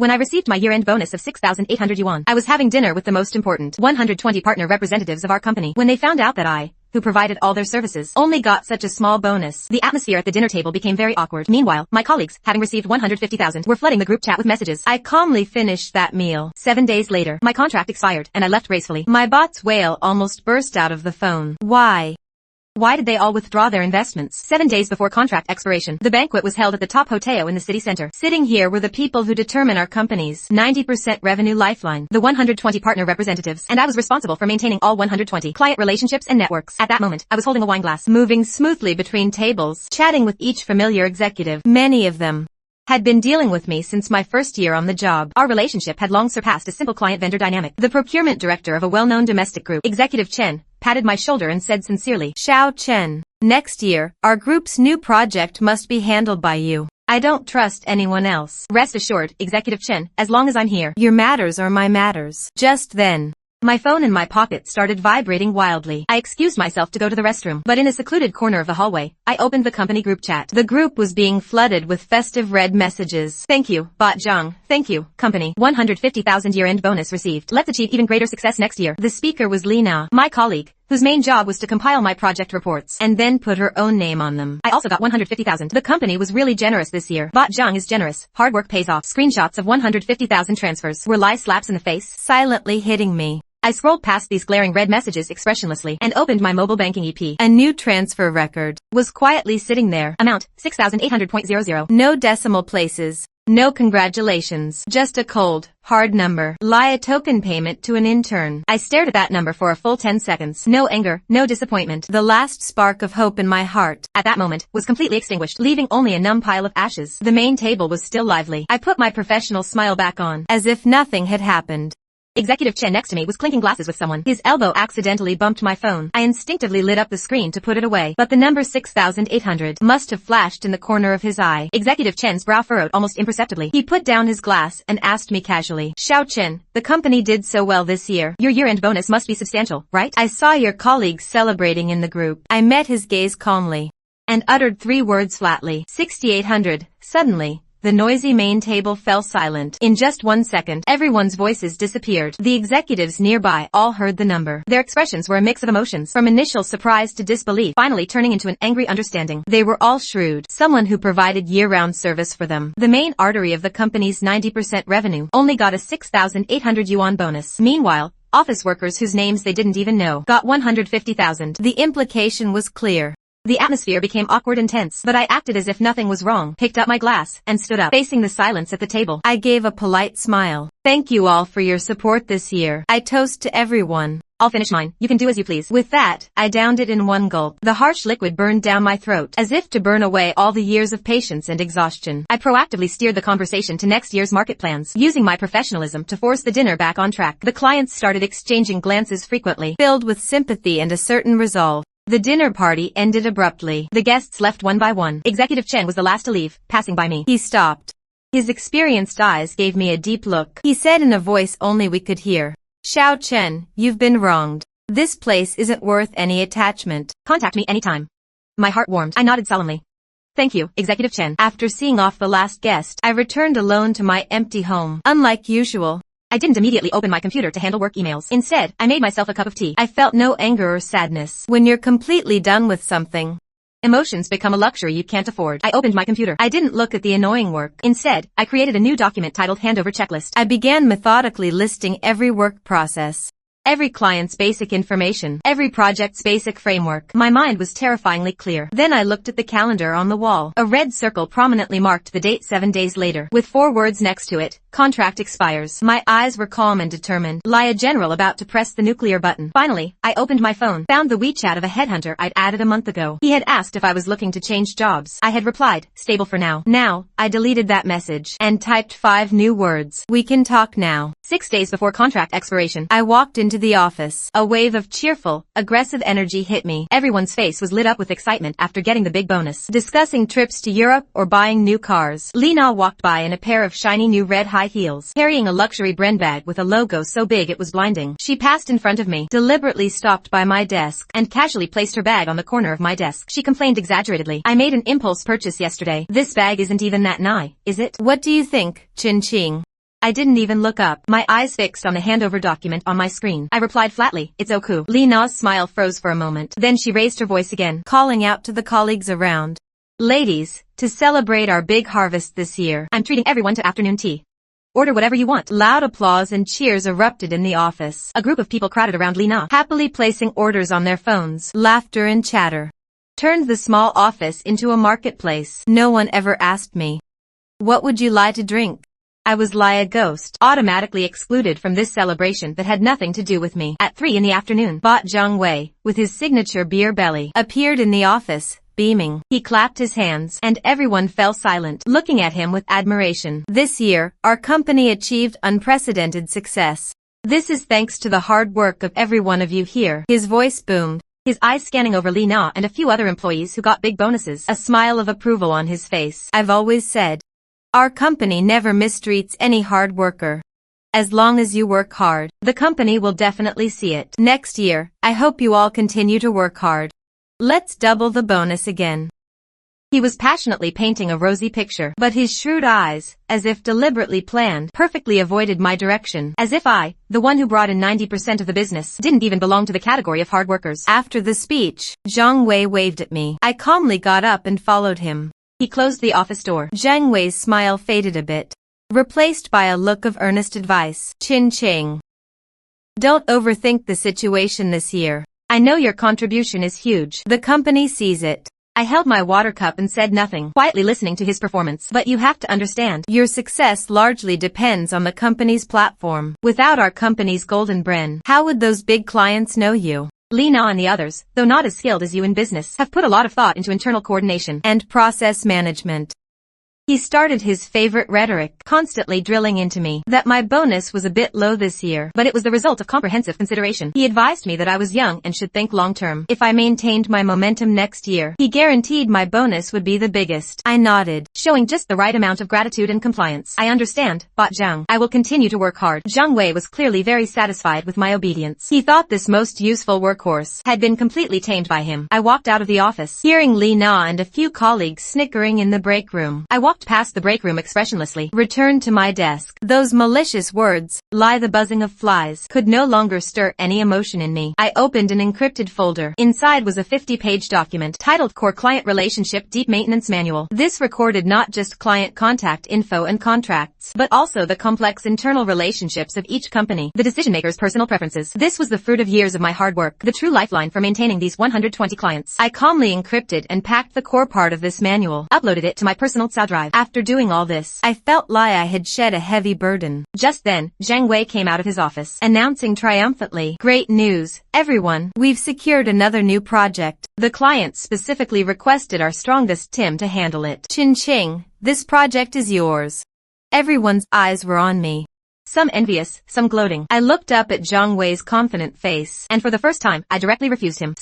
When I received my year-end bonus of 6,800 yuan, I was having dinner with the most important 120 partner representatives of our company. When they found out that I, who provided all their services, only got such a small bonus, the atmosphere at the dinner table became very awkward. Meanwhile, my colleagues, having received 150,000, were flooding the group chat with messages. I calmly finished that meal. 7 days later, my contract expired, and I left gracefully. My bot's wail almost burst out of the phone. Why did they all withdraw their investments? 7 days before contract expiration, the banquet was held at the top hotel in the city center. Sitting here were the people who determine our company's 90% revenue lifeline, the 120 partner representatives, and I was responsible for maintaining all 120 client relationships and networks. At that moment, I was holding a wine glass, moving smoothly between tables, chatting with each familiar executive. Many of them had been dealing with me since my first year on the job. Our relationship had long surpassed a simple client-vendor dynamic. The procurement director of a well-known domestic group, Executive Chen, patted my shoulder and said sincerely, "Xiao Chen, next year, our group's new project must be handled by you. I don't trust anyone else. Rest assured, Executive Chen, as long as I'm here, your matters are my matters." Just then, my phone in my pocket started vibrating wildly. I excused myself to go to the restroom, but in a secluded corner of the hallway, I opened the company group chat. The group was being flooded with festive red messages. "Thank you, Bot Zhang. Thank you, company. 150,000 year-end bonus received. Let's achieve even greater success next year." The speaker was Li Na, my colleague, whose main job was to compile my project reports and then put her own name on them. I also got 150,000. The company was really generous this year. Bot Zhang is generous. Hard work pays off. Screenshots of 150,000 transfers were lie slaps in the face, silently hitting me. I scrolled past these glaring red messages expressionlessly and opened my mobile banking EP. A new transfer record was quietly sitting there. Amount, 6,800.00. No decimal places. No congratulations. Just a cold, hard number. Lie, a token payment to an intern. I stared at that number for a full 10 seconds. No anger, no disappointment. The last spark of hope in my heart, at that moment, was completely extinguished, leaving only a numb pile of ashes. The main table was still lively. I put my professional smile back on, as if nothing had happened. Executive Chen next to me was clinking glasses with someone. His elbow accidentally bumped my phone. I instinctively lit up the screen to put it away, but the number 6,800 must have flashed in the corner of his eye. Executive Chen's brow furrowed almost imperceptibly. He put down his glass and asked me casually, "Xiao Chen, the company did so well this year. Your year-end bonus must be substantial, right? I saw your colleagues celebrating in the group." I met his gaze calmly and uttered 3 words flatly. 6,800. Suddenly, the noisy main table fell silent. In just 1 second, everyone's voices disappeared. The executives nearby all heard the number. Their expressions were a mix of emotions, from initial surprise to disbelief, finally turning into an angry understanding. They were all shrewd. Someone who provided year-round service for them, the main artery of the company's 90% revenue, only got a 6,800 yuan bonus. Meanwhile, office workers whose names they didn't even know got 150,000. The implication was clear. The atmosphere became awkward and tense, but I acted as if nothing was wrong, picked up my glass, and stood up, facing the silence at the table. I gave a polite smile. "Thank you all for your support this year. I toast to everyone." "I'll finish mine. You can do as you please." With that, I downed it in one gulp. The harsh liquid burned down my throat, as if to burn away all the years of patience and exhaustion. I proactively steered the conversation to next year's market plans, using my professionalism to force the dinner back on track. The clients started exchanging glances frequently, filled with sympathy and a certain resolve. The dinner party ended abruptly. The guests left one by one. Executive Chen was the last to leave, passing by me. He stopped. His experienced eyes gave me a deep look. He said in a voice only we could hear, "Xiao Chen, you've been wronged. This place isn't worth any attachment. Contact me anytime." My heart warmed. I nodded solemnly. "Thank you, Executive Chen." After seeing off the last guest, I returned alone to my empty home. Unlike usual, I didn't immediately open my computer to handle work emails. Instead, I made myself a cup of tea. I felt no anger or sadness. When you're completely done with something, emotions become a luxury you can't afford. I opened my computer. I didn't look at the annoying work. Instead, I created a new document titled Handover Checklist. I began methodically listing every work process, every client's basic information, every project's basic framework. My mind was terrifyingly clear. Then I looked at the calendar on the wall. A red circle prominently marked the date 7 days later, with 4 words next to it. Contract expires. My eyes were calm and determined. Like a general about to press the nuclear button. Finally, I opened my phone, found the WeChat of a headhunter I'd added a month ago. He had asked if I was looking to change jobs. I had replied, "Stable for now." Now, I deleted that message and typed 5 new words. "We can talk now." 6 days before contract expiration, I walked into the office. A wave of cheerful, aggressive energy hit me. Everyone's face was lit up with excitement after getting the big bonus. Discussing trips to Europe or buying new cars. Lena walked by in a pair of shiny new red high heels, carrying a luxury Bren bag with a logo so big it was blinding. She passed in front of me, deliberately stopped by my desk, and casually placed her bag on the corner of my desk. She complained exaggeratedly, "I made an impulse purchase yesterday. This bag isn't even that nice, is it? What do you think, Chin Ching?" I didn't even look up, my eyes fixed on the handover document on my screen. I replied flatly, "It's Oku." Li Na's smile froze for a moment. Then she raised her voice again, calling out to the colleagues around. "Ladies, to celebrate our big harvest this year, I'm treating everyone to afternoon tea. Order whatever you want." Loud applause and cheers erupted in the office. A group of people crowded around Li Na, happily placing orders on their phones. Laughter and chatter turned the small office into a marketplace. No one ever asked me, "What would you like to drink?" I was like a ghost, automatically excluded from this celebration that had nothing to do with me. At 3 in the afternoon, Bot Zhang Wei, with his signature beer belly, appeared in the office, beaming. He clapped his hands, and everyone fell silent, looking at him with admiration. "This year, our company achieved unprecedented success. This is thanks to the hard work of every one of you here." His voice boomed, his eyes scanning over Li Na and a few other employees who got big bonuses, a smile of approval on his face. "I've always said, our company never mistreats any hard worker. As long as you work hard, the company will definitely see it. Next year, I hope you all continue to work hard. Let's double the bonus again." He was passionately painting a rosy picture, but his shrewd eyes, as if deliberately planned, perfectly avoided my direction, as if I, the one who brought in 90% of the business, didn't even belong to the category of hard workers. After the speech, Zhang Wei waved at me. I calmly got up and followed him. He closed the office door. Zhang Wei's smile faded a bit, replaced by a look of earnest advice. "Chin Ching, don't overthink the situation this year. I know your contribution is huge. The company sees it." I held my water cup and said nothing, quietly listening to his performance. "But you have to understand, your success largely depends on the company's platform. Without our company's golden brand, how would those big clients know you?" Li Na and the others, though not as skilled as you in business, have put a lot of thought into internal coordination and process management. He started his favorite rhetoric, constantly drilling into me that my bonus was a bit low this year, but it was the result of comprehensive consideration. He advised me that I was young and should think long-term. If I maintained my momentum next year, he guaranteed my bonus would be the biggest. I nodded, showing just the right amount of gratitude and compliance. "I understand, Bot Zhang. I will continue to work hard." Zhang Wei was clearly very satisfied with my obedience. He thought this most useful workhorse had been completely tamed by him. I walked out of the office, hearing Li Na and a few colleagues snickering in the break room. I walked past the break room expressionlessly, returned to my desk. Those malicious words, "lie," the buzzing of flies, could no longer stir any emotion in me. I opened an encrypted folder. Inside was a 50-page document titled Core Client Relationship Deep Maintenance Manual. This recorded not just client contact info and contracts, but also the complex internal relationships of each company, the decision-makers' personal preferences. This was the fruit of years of my hard work, the true lifeline for maintaining these 120 clients. I calmly encrypted and packed the core part of this manual, uploaded it to my personal cloud drive. After doing all this, I felt like I had shed a heavy burden. Just then, Zhang Wei came out of his office, announcing triumphantly, "Great news, everyone. We've secured another new project. The client specifically requested our strongest team to handle it. Chin Ching, this project is yours." Everyone's eyes were on me. Some envious, some gloating. I looked up at Zhang Wei's confident face, and for the first time, I directly refused him.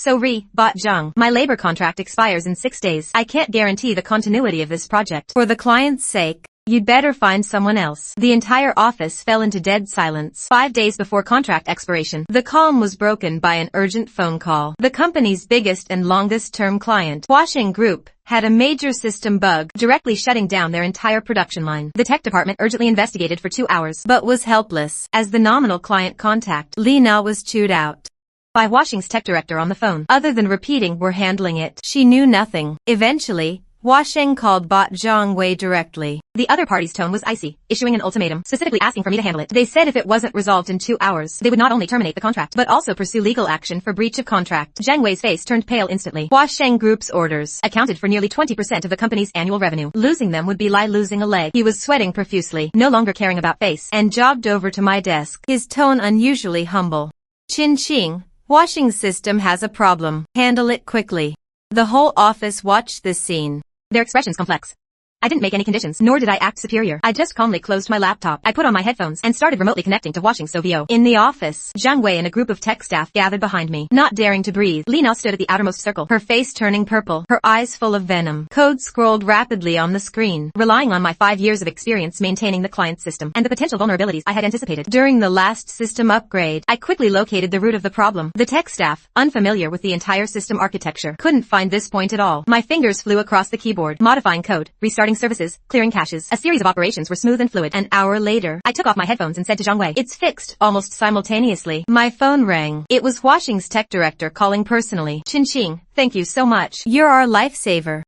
Bot Zhang, my labor contract expires in 6 days. I can't guarantee the continuity of this project. For the client's sake, you'd better find someone else." The entire office fell into dead silence. 5 days before contract expiration, the calm was broken by an urgent phone call. The company's biggest and longest-term client, Huaxing Group, had a major system bug, directly shutting down their entire production line. The tech department urgently investigated for 2 hours, but was helpless. As the nominal client contact, Li Na was chewed out by Huaxing's tech director on the phone. Other than repeating "we're handling it," she knew nothing. Eventually, Huaxing called Bot Zhang Wei directly. The other party's tone was icy, issuing an ultimatum, specifically asking for me to handle it. They said if it wasn't resolved in 2 hours, they would not only terminate the contract, but also pursue legal action for breach of contract. Zhang Wei's face turned pale instantly. Huaxing Group's orders accounted for nearly 20% of the company's annual revenue. Losing them would be like losing a leg. He was sweating profusely, no longer caring about face, and jogged over to my desk, his tone unusually humble. "Chin Ching, Huaxing's system has a problem. Handle it quickly." The whole office watched this scene, their expressions complex. I didn't make any conditions, nor did I act superior. I just calmly closed my laptop. I put on my headphones and started remotely connecting to Huaxing Sovio. In the office, Zhang Wei and a group of tech staff gathered behind me, not daring to breathe. Li Na stood at the outermost circle, her face turning purple, her eyes full of venom. Code scrolled rapidly on the screen, relying on my 5 years of experience maintaining the client system and the potential vulnerabilities I had anticipated. During the last system upgrade, I quickly located the root of the problem. The tech staff, unfamiliar with the entire system architecture, couldn't find this point at all. My fingers flew across the keyboard, modifying code, restarting starting services, clearing caches. A series of operations were smooth and fluid. An hour later, I took off my headphones and said to Zhang Wei, "It's fixed," almost simultaneously. My phone rang. It was Huaxing's tech director calling personally. "Qingqing, thank you so much. You're our lifesaver.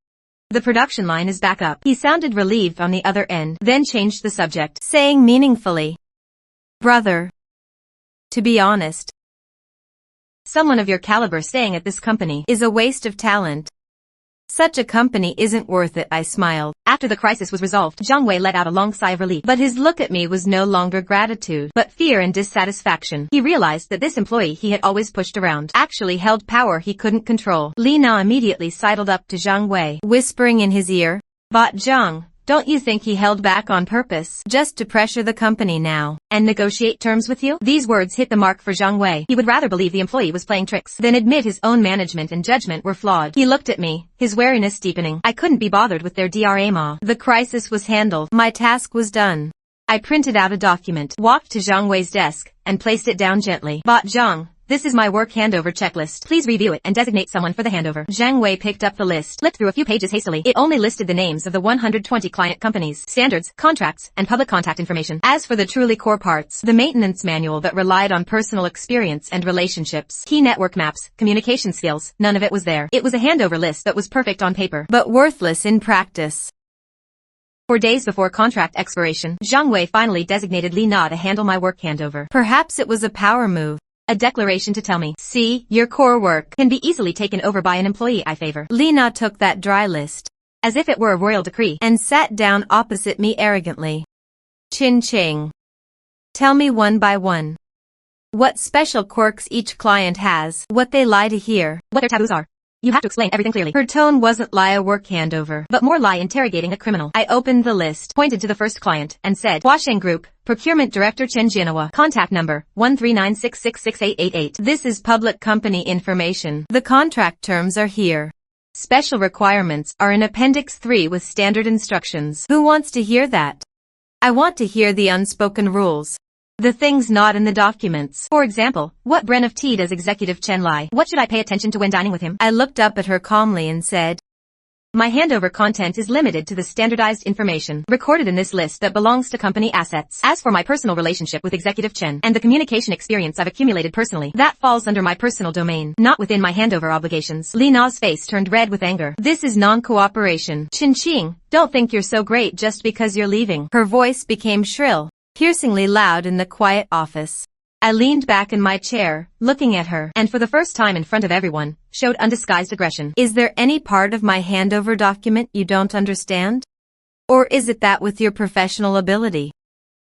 The production line is back up." He sounded relieved on the other end, then changed the subject, saying meaningfully, "Brother, to be honest, someone of your caliber staying at this company is a waste of talent. Such a company isn't worth it." I smiled. After the crisis was resolved, Zhang Wei let out a long sigh of relief. But his look at me was no longer gratitude, but fear and dissatisfaction. He realized that this employee he had always pushed around actually held power he couldn't control. Li Na immediately sidled up to Zhang Wei, whispering in his ear, "But Zhang, don't you think he held back on purpose, just to pressure the company now, and negotiate terms with you?" These words hit the mark for Zhang Wei. He would rather believe the employee was playing tricks than admit his own management and judgment were flawed. He looked at me, his wariness deepening. I couldn't be bothered with their drama. The crisis was handled. My task was done. I printed out a document, walked to Zhang Wei's desk, and placed it down gently. "But Zhang, this is my work handover checklist. Please review it and designate someone for the handover." Zhang Wei picked up the list, flipped through a few pages hastily. It only listed the names of the 120 client companies, standards, contracts, and public contact information. As for the truly core parts, the maintenance manual that relied on personal experience and relationships, key network maps, communication skills, none of it was there. It was a handover list that was perfect on paper, but worthless in practice. 4 days before contract expiration, Zhang Wei finally designated Li Na to handle my work handover. Perhaps it was a power move. A declaration to tell me, "See, your core work can be easily taken over by an employee I favor." Li Na took that dry list, as if it were a royal decree, and sat down opposite me arrogantly. "Qingqing, tell me one by one what special quirks each client has, what they lie to hear, what their taboos are. You have to explain everything clearly." Her tone wasn't lie a work handover, but more lie interrogating a criminal. I opened the list, pointed to the first client, and said, "Huaxing Group, Procurement Director Chen Jinhua, contact number 139666888. This is public company information. The contract terms are here. Special requirements are in Appendix 3 with standard instructions." Who wants to hear that? I want to hear the unspoken rules. The things not in the documents. For example, what brand of tea does Executive Chen like? What should I pay attention to when dining with him? I looked up at her calmly and said, "My handover content is limited to the standardized information recorded in this list that belongs to company assets. As for my personal relationship with Executive Chen and the communication experience I've accumulated personally, that falls under my personal domain, not within my handover obligations." Li Na's face turned red with anger. "This is non-cooperation. Qingqing, don't think you're so great just because you're leaving." Her voice became shrill, piercingly loud in the quiet office. I leaned back in my chair, looking at her, and for the first time in front of everyone, showed undisguised aggression. "Is there any part of my handover document you don't understand? Or is it that with your professional ability,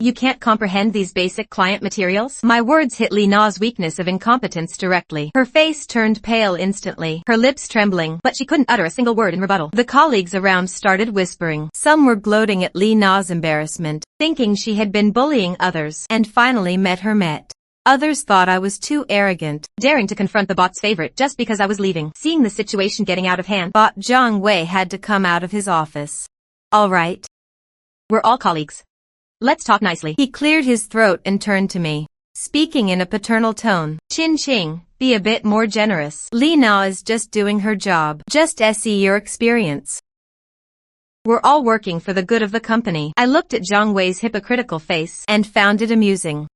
you can't comprehend these basic client materials?" My words hit Li Na's weakness of incompetence directly. Her face turned pale instantly, her lips trembling, but she couldn't utter a single word in rebuttal. The colleagues around started whispering. Some were gloating at Li Na's embarrassment, thinking she had been bullying others, and finally met her met. Others thought I was too arrogant, daring to confront the bot's favorite just because I was leaving. Seeing the situation getting out of hand, Bot Zhang Wei had to come out of his office. "All right. We're all colleagues. Let's talk nicely." He cleared his throat and turned to me, speaking in a paternal tone. "Qingqing, be a bit more generous. Li Na is just doing her job. Just see your experience. We're all working for the good of the company." I looked at Zhang Wei's hypocritical face and found it amusing.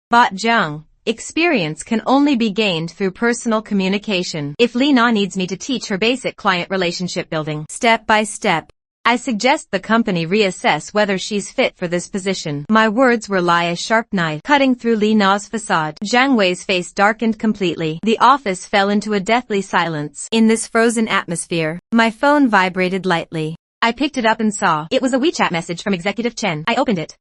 "But Zhang, experience can only be gained through personal communication. If Li Na needs me to teach her basic client relationship building, step by step, I suggest the company reassess whether she's fit for this position." My words were like a sharp knife, cutting through Li Na's facade. Zhang Wei's face darkened completely. The office fell into a deathly silence. In this frozen atmosphere, my phone vibrated lightly. I picked it up and saw it was a WeChat message from Executive Chen. I opened it.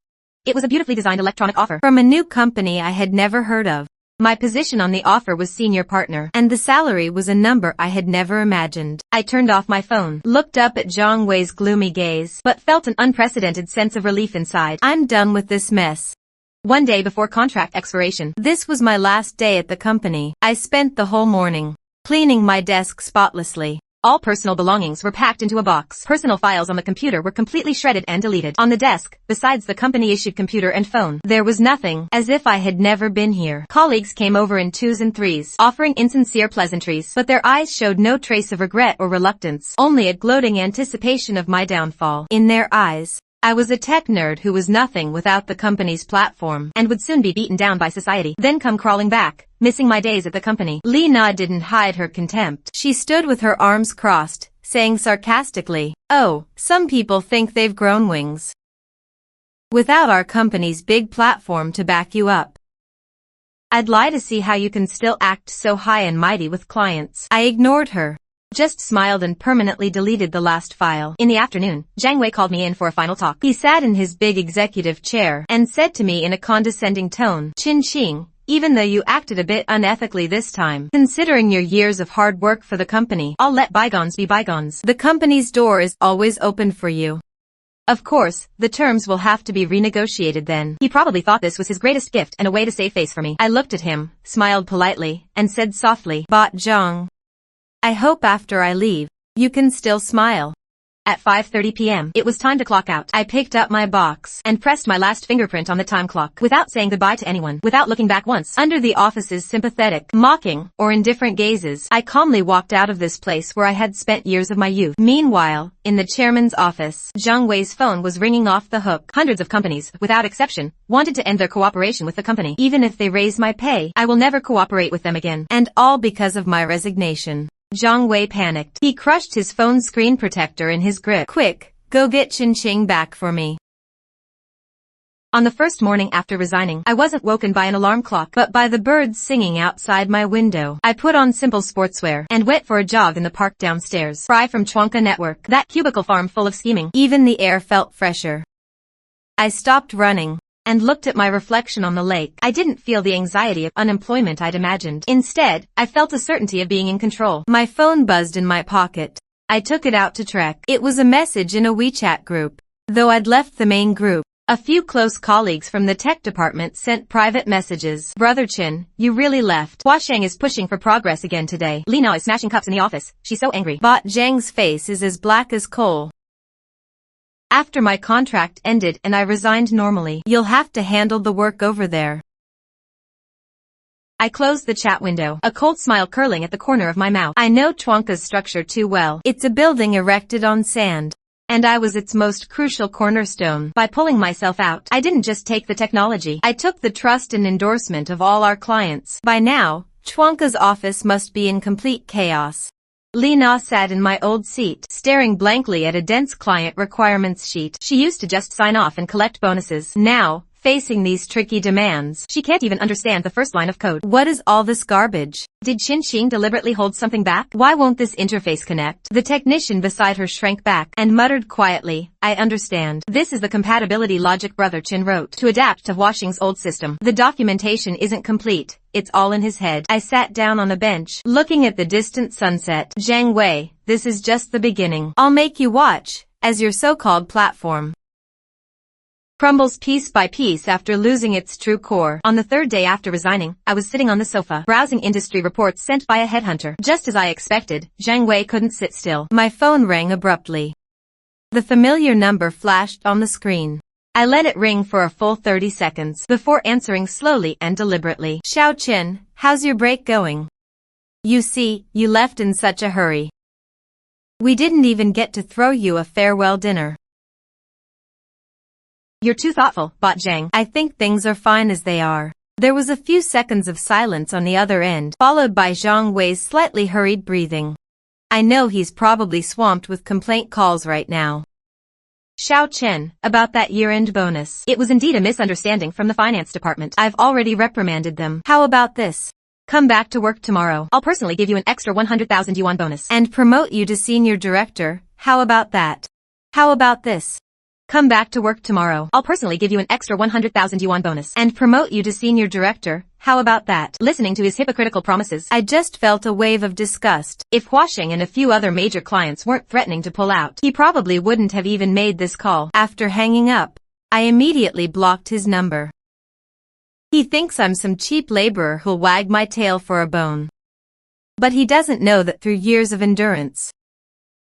It was a beautifully designed electronic offer from a new company I had never heard of. My position on the offer was senior partner, and the salary was a number I had never imagined. I turned off my phone, looked up at Zhang Wei's gloomy gaze, but felt an unprecedented sense of relief inside. I'm done with this mess. 1 day before contract expiration, this was my last day at the company. I spent the whole morning cleaning my desk spotlessly, All personal belongings were packed into a box. Personal files on the computer were completely shredded and deleted. On the desk, besides the company-issued computer and phone, there was nothing, as if I had never been here. Colleagues came over in twos and threes, offering insincere pleasantries, but their eyes showed no trace of regret or reluctance, only a gloating anticipation of my downfall. In their eyes, I was a tech nerd who was nothing without the company's platform, and would soon be beaten down by society, then come crawling back, missing my days at the company. Lena didn't hide her contempt. She stood with her arms crossed, saying sarcastically, "Oh, some people think they've grown wings. Without our company's big platform to back you up, I'd lie to see how you can still act so high and mighty with clients." I ignored her, just smiled and permanently deleted the last file. In the afternoon, Jiang Wei called me in for a final talk. He sat in his big executive chair and said to me in a condescending tone, "Qin Qing, even though you acted a bit unethically this time, considering your years of hard work for the company, I'll let bygones be bygones. The company's door is always open for you. Of course, the terms will have to be renegotiated then." He probably thought this was his greatest gift and a way to save face for me. I looked at him, smiled politely, and said softly, "Bot Zhang, I hope after I leave, you can still smile." At 5:30 p.m., it was time to clock out. I picked up my box and pressed my last fingerprint on the time clock, without saying goodbye to anyone, without looking back once. Under the office's sympathetic, mocking, or indifferent gazes, I calmly walked out of this place where I had spent years of my youth. Meanwhile, in the chairman's office, Jiang Wei's phone was ringing off the hook. Hundreds of companies, without exception, wanted to end their cooperation with the company. Even if they raise my pay, I will never cooperate with them again. And all because of my resignation. Jiang Wei panicked. He crushed his phone screen protector in his grip. "Quick, go get Qin Qing back for me." On the first morning after resigning, I wasn't woken by an alarm clock, but by the birds singing outside my window. I put on simple sportswear and went for a jog in the park downstairs. Fry from Chuanka Network, that cubicle farm full of scheming. Even the air felt fresher. I stopped running and looked at my reflection on the lake. I didn't feel the anxiety of unemployment I'd imagined. Instead, I felt a certainty of being in control. My phone buzzed in my pocket. I took it out to check. It was a message in a WeChat group. Though I'd left the main group, a few close colleagues from the tech department sent private messages. "Brother Qin, you really left. Hua Sheng is pushing for progress again today. Lina is smashing cups in the office. She's so angry. Bot Zhang's face is as black as coal. After my contract ended and I resigned normally, you'll have to handle the work over there." I closed the chat window, a cold smile curling at the corner of my mouth. I know Chuanka's structure too well. It's a building erected on sand, and I was its most crucial cornerstone. By pulling myself out, I didn't just take the technology. I took the trust and endorsement of all our clients. By now, Chuanka's office must be in complete chaos. Lena sat in my old seat, staring blankly at a dense client requirements sheet. She used to just sign off and collect bonuses. Now, facing these tricky demands, she can't even understand the first line of code. What is all this garbage? Did Qin Qing deliberately hold something back? Why won't this interface connect? The technician beside her shrank back and muttered quietly, "I understand. This is the compatibility logic Brother Qin wrote to adapt to Hua Sheng's old system. The documentation isn't complete. It's all in his head." I sat down on a bench, looking at the distant sunset. "Jiang Wei, this is just the beginning. I'll make you watch, as your so-called platform crumbles piece by piece after losing its true core." On the third day after resigning, I was sitting on the sofa, browsing industry reports sent by a headhunter. Just as I expected, Jiang Wei couldn't sit still. My phone rang abruptly. The familiar number flashed on the screen. I let it ring for a full 30 seconds before answering slowly and deliberately. "Xiao Qin, how's your break going? You see, you left in such a hurry. We didn't even get to throw you a farewell dinner." "You're too thoughtful, Bot Zhang. I think things are fine as they are." There was a few seconds of silence on the other end, followed by Jiang Wei's slightly hurried breathing. I know he's probably swamped with complaint calls right now. "Xiao Chen, about that year-end bonus. It was indeed a misunderstanding from the finance department. I've already reprimanded them. How about this? Come back to work tomorrow. I'll personally give you an extra 100,000 yuan bonus. And promote you to senior director. How about that? How about this? Come back to work tomorrow. I'll personally give you an extra 100,000 yuan bonus. And promote you to senior director. How about that?" Listening to his hypocritical promises, I just felt a wave of disgust. If Hua Sheng and a few other major clients weren't threatening to pull out, he probably wouldn't have even made this call. After hanging up, I immediately blocked his number. He thinks I'm some cheap laborer who'll wag my tail for a bone. But he doesn't know that through years of endurance,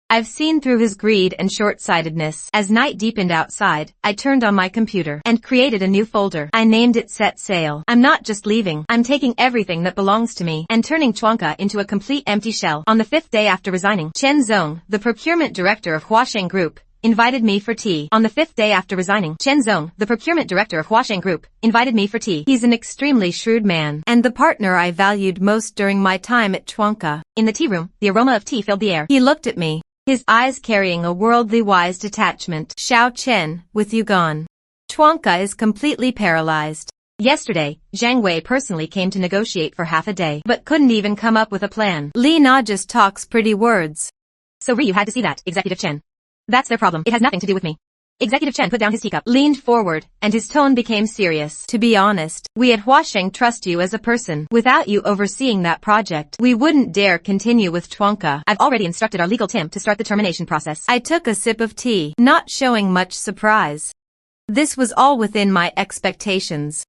I've seen through his greed and short-sightedness. As night deepened outside, I turned on my computer and created a new folder. I named it Set Sail. I'm not just leaving, I'm taking everything that belongs to me and turning Chuanka into a complete empty shell. On the 5th day after resigning, Chen Zong, the procurement director of Huasheng Group, invited me for tea. On the 5th day after resigning, Chen Zong, the procurement director of Huasheng Group, invited me for tea. He's an extremely shrewd man, and the partner I valued most during my time at Chuanka. In the tea room, the aroma of tea filled the air. He looked at me, his eyes carrying a worldly wise detachment. Xiao Chen, with you gone, Chuanka is completely paralyzed. Yesterday, Zhang Wei personally came to negotiate for half a day, but couldn't even come up with a plan. Li Na just talks pretty words. So Ryu had to see that, Executive Chen. That's their problem. It has nothing to do with me. Executive Chen put down his teacup, leaned forward, and his tone became serious. To be honest, we at Huasheng trust you as a person. Without you overseeing that project, we wouldn't dare continue with Chuanka. I've already instructed our legal team to start the termination process. I took a sip of tea, not showing much surprise. This was all within my expectations.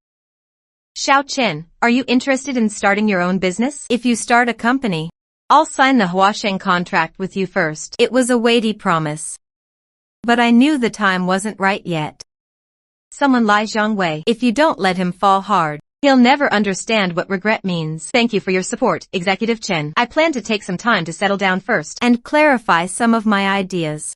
Xiao Chen, are you interested in starting your own business? If you start a company, I'll sign the Huasheng contract with you first. It was a weighty promise, but I knew the time wasn't right yet. Someone lie Zhang Wei. If you don't let him fall hard, he'll never understand what regret means. Thank you for your support, Executive Chen. I plan to take some time to settle down first and clarify some of my ideas.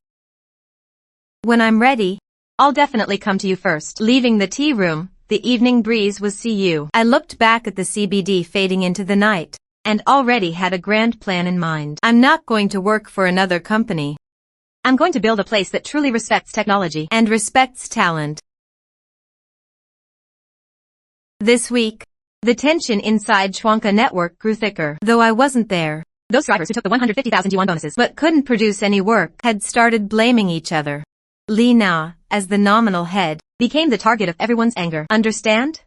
When I'm ready, I'll definitely come to you first. Leaving the tea room, the evening breeze was CU. I looked back at the CBD fading into the night, and already had a grand plan in mind. I'm not going to work for another company. I'm going to build a place that truly respects technology and respects talent. This week, the tension inside Chuanka Network grew thicker. Though I wasn't there, those drivers who took the 150,000 yuan bonuses but couldn't produce any work had started blaming each other. Li Na, as the nominal head, became the target of everyone's anger. Understand?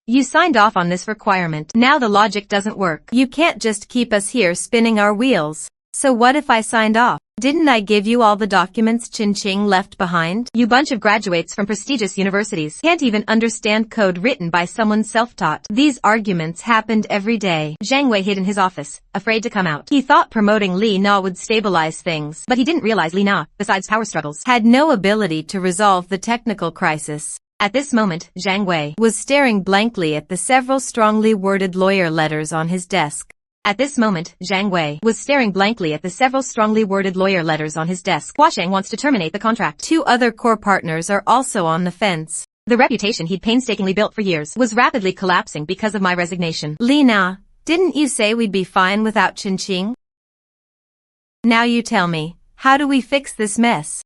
You signed off on this requirement. Now the logic doesn't work. You can't just keep us here spinning our wheels. So what if I signed off? Didn't I give you all the documents Qingqing left behind? You bunch of graduates from prestigious universities can't even understand code written by someone self-taught. These arguments happened every day. Zhang Wei hid in his office, afraid to come out. He thought promoting Li Na would stabilize things, but he didn't realize Li Na, besides power struggles, had no ability to resolve the technical crisis. At this moment, Zhang Wei was staring blankly at the several strongly worded lawyer letters on his desk. Huasheng wants to terminate the contract. 2 other core partners are also on the fence. The reputation he'd painstakingly built for years was rapidly collapsing because of my resignation. Li Na, didn't you say we'd be fine without Qingqing? Now you tell me, how do we fix this mess?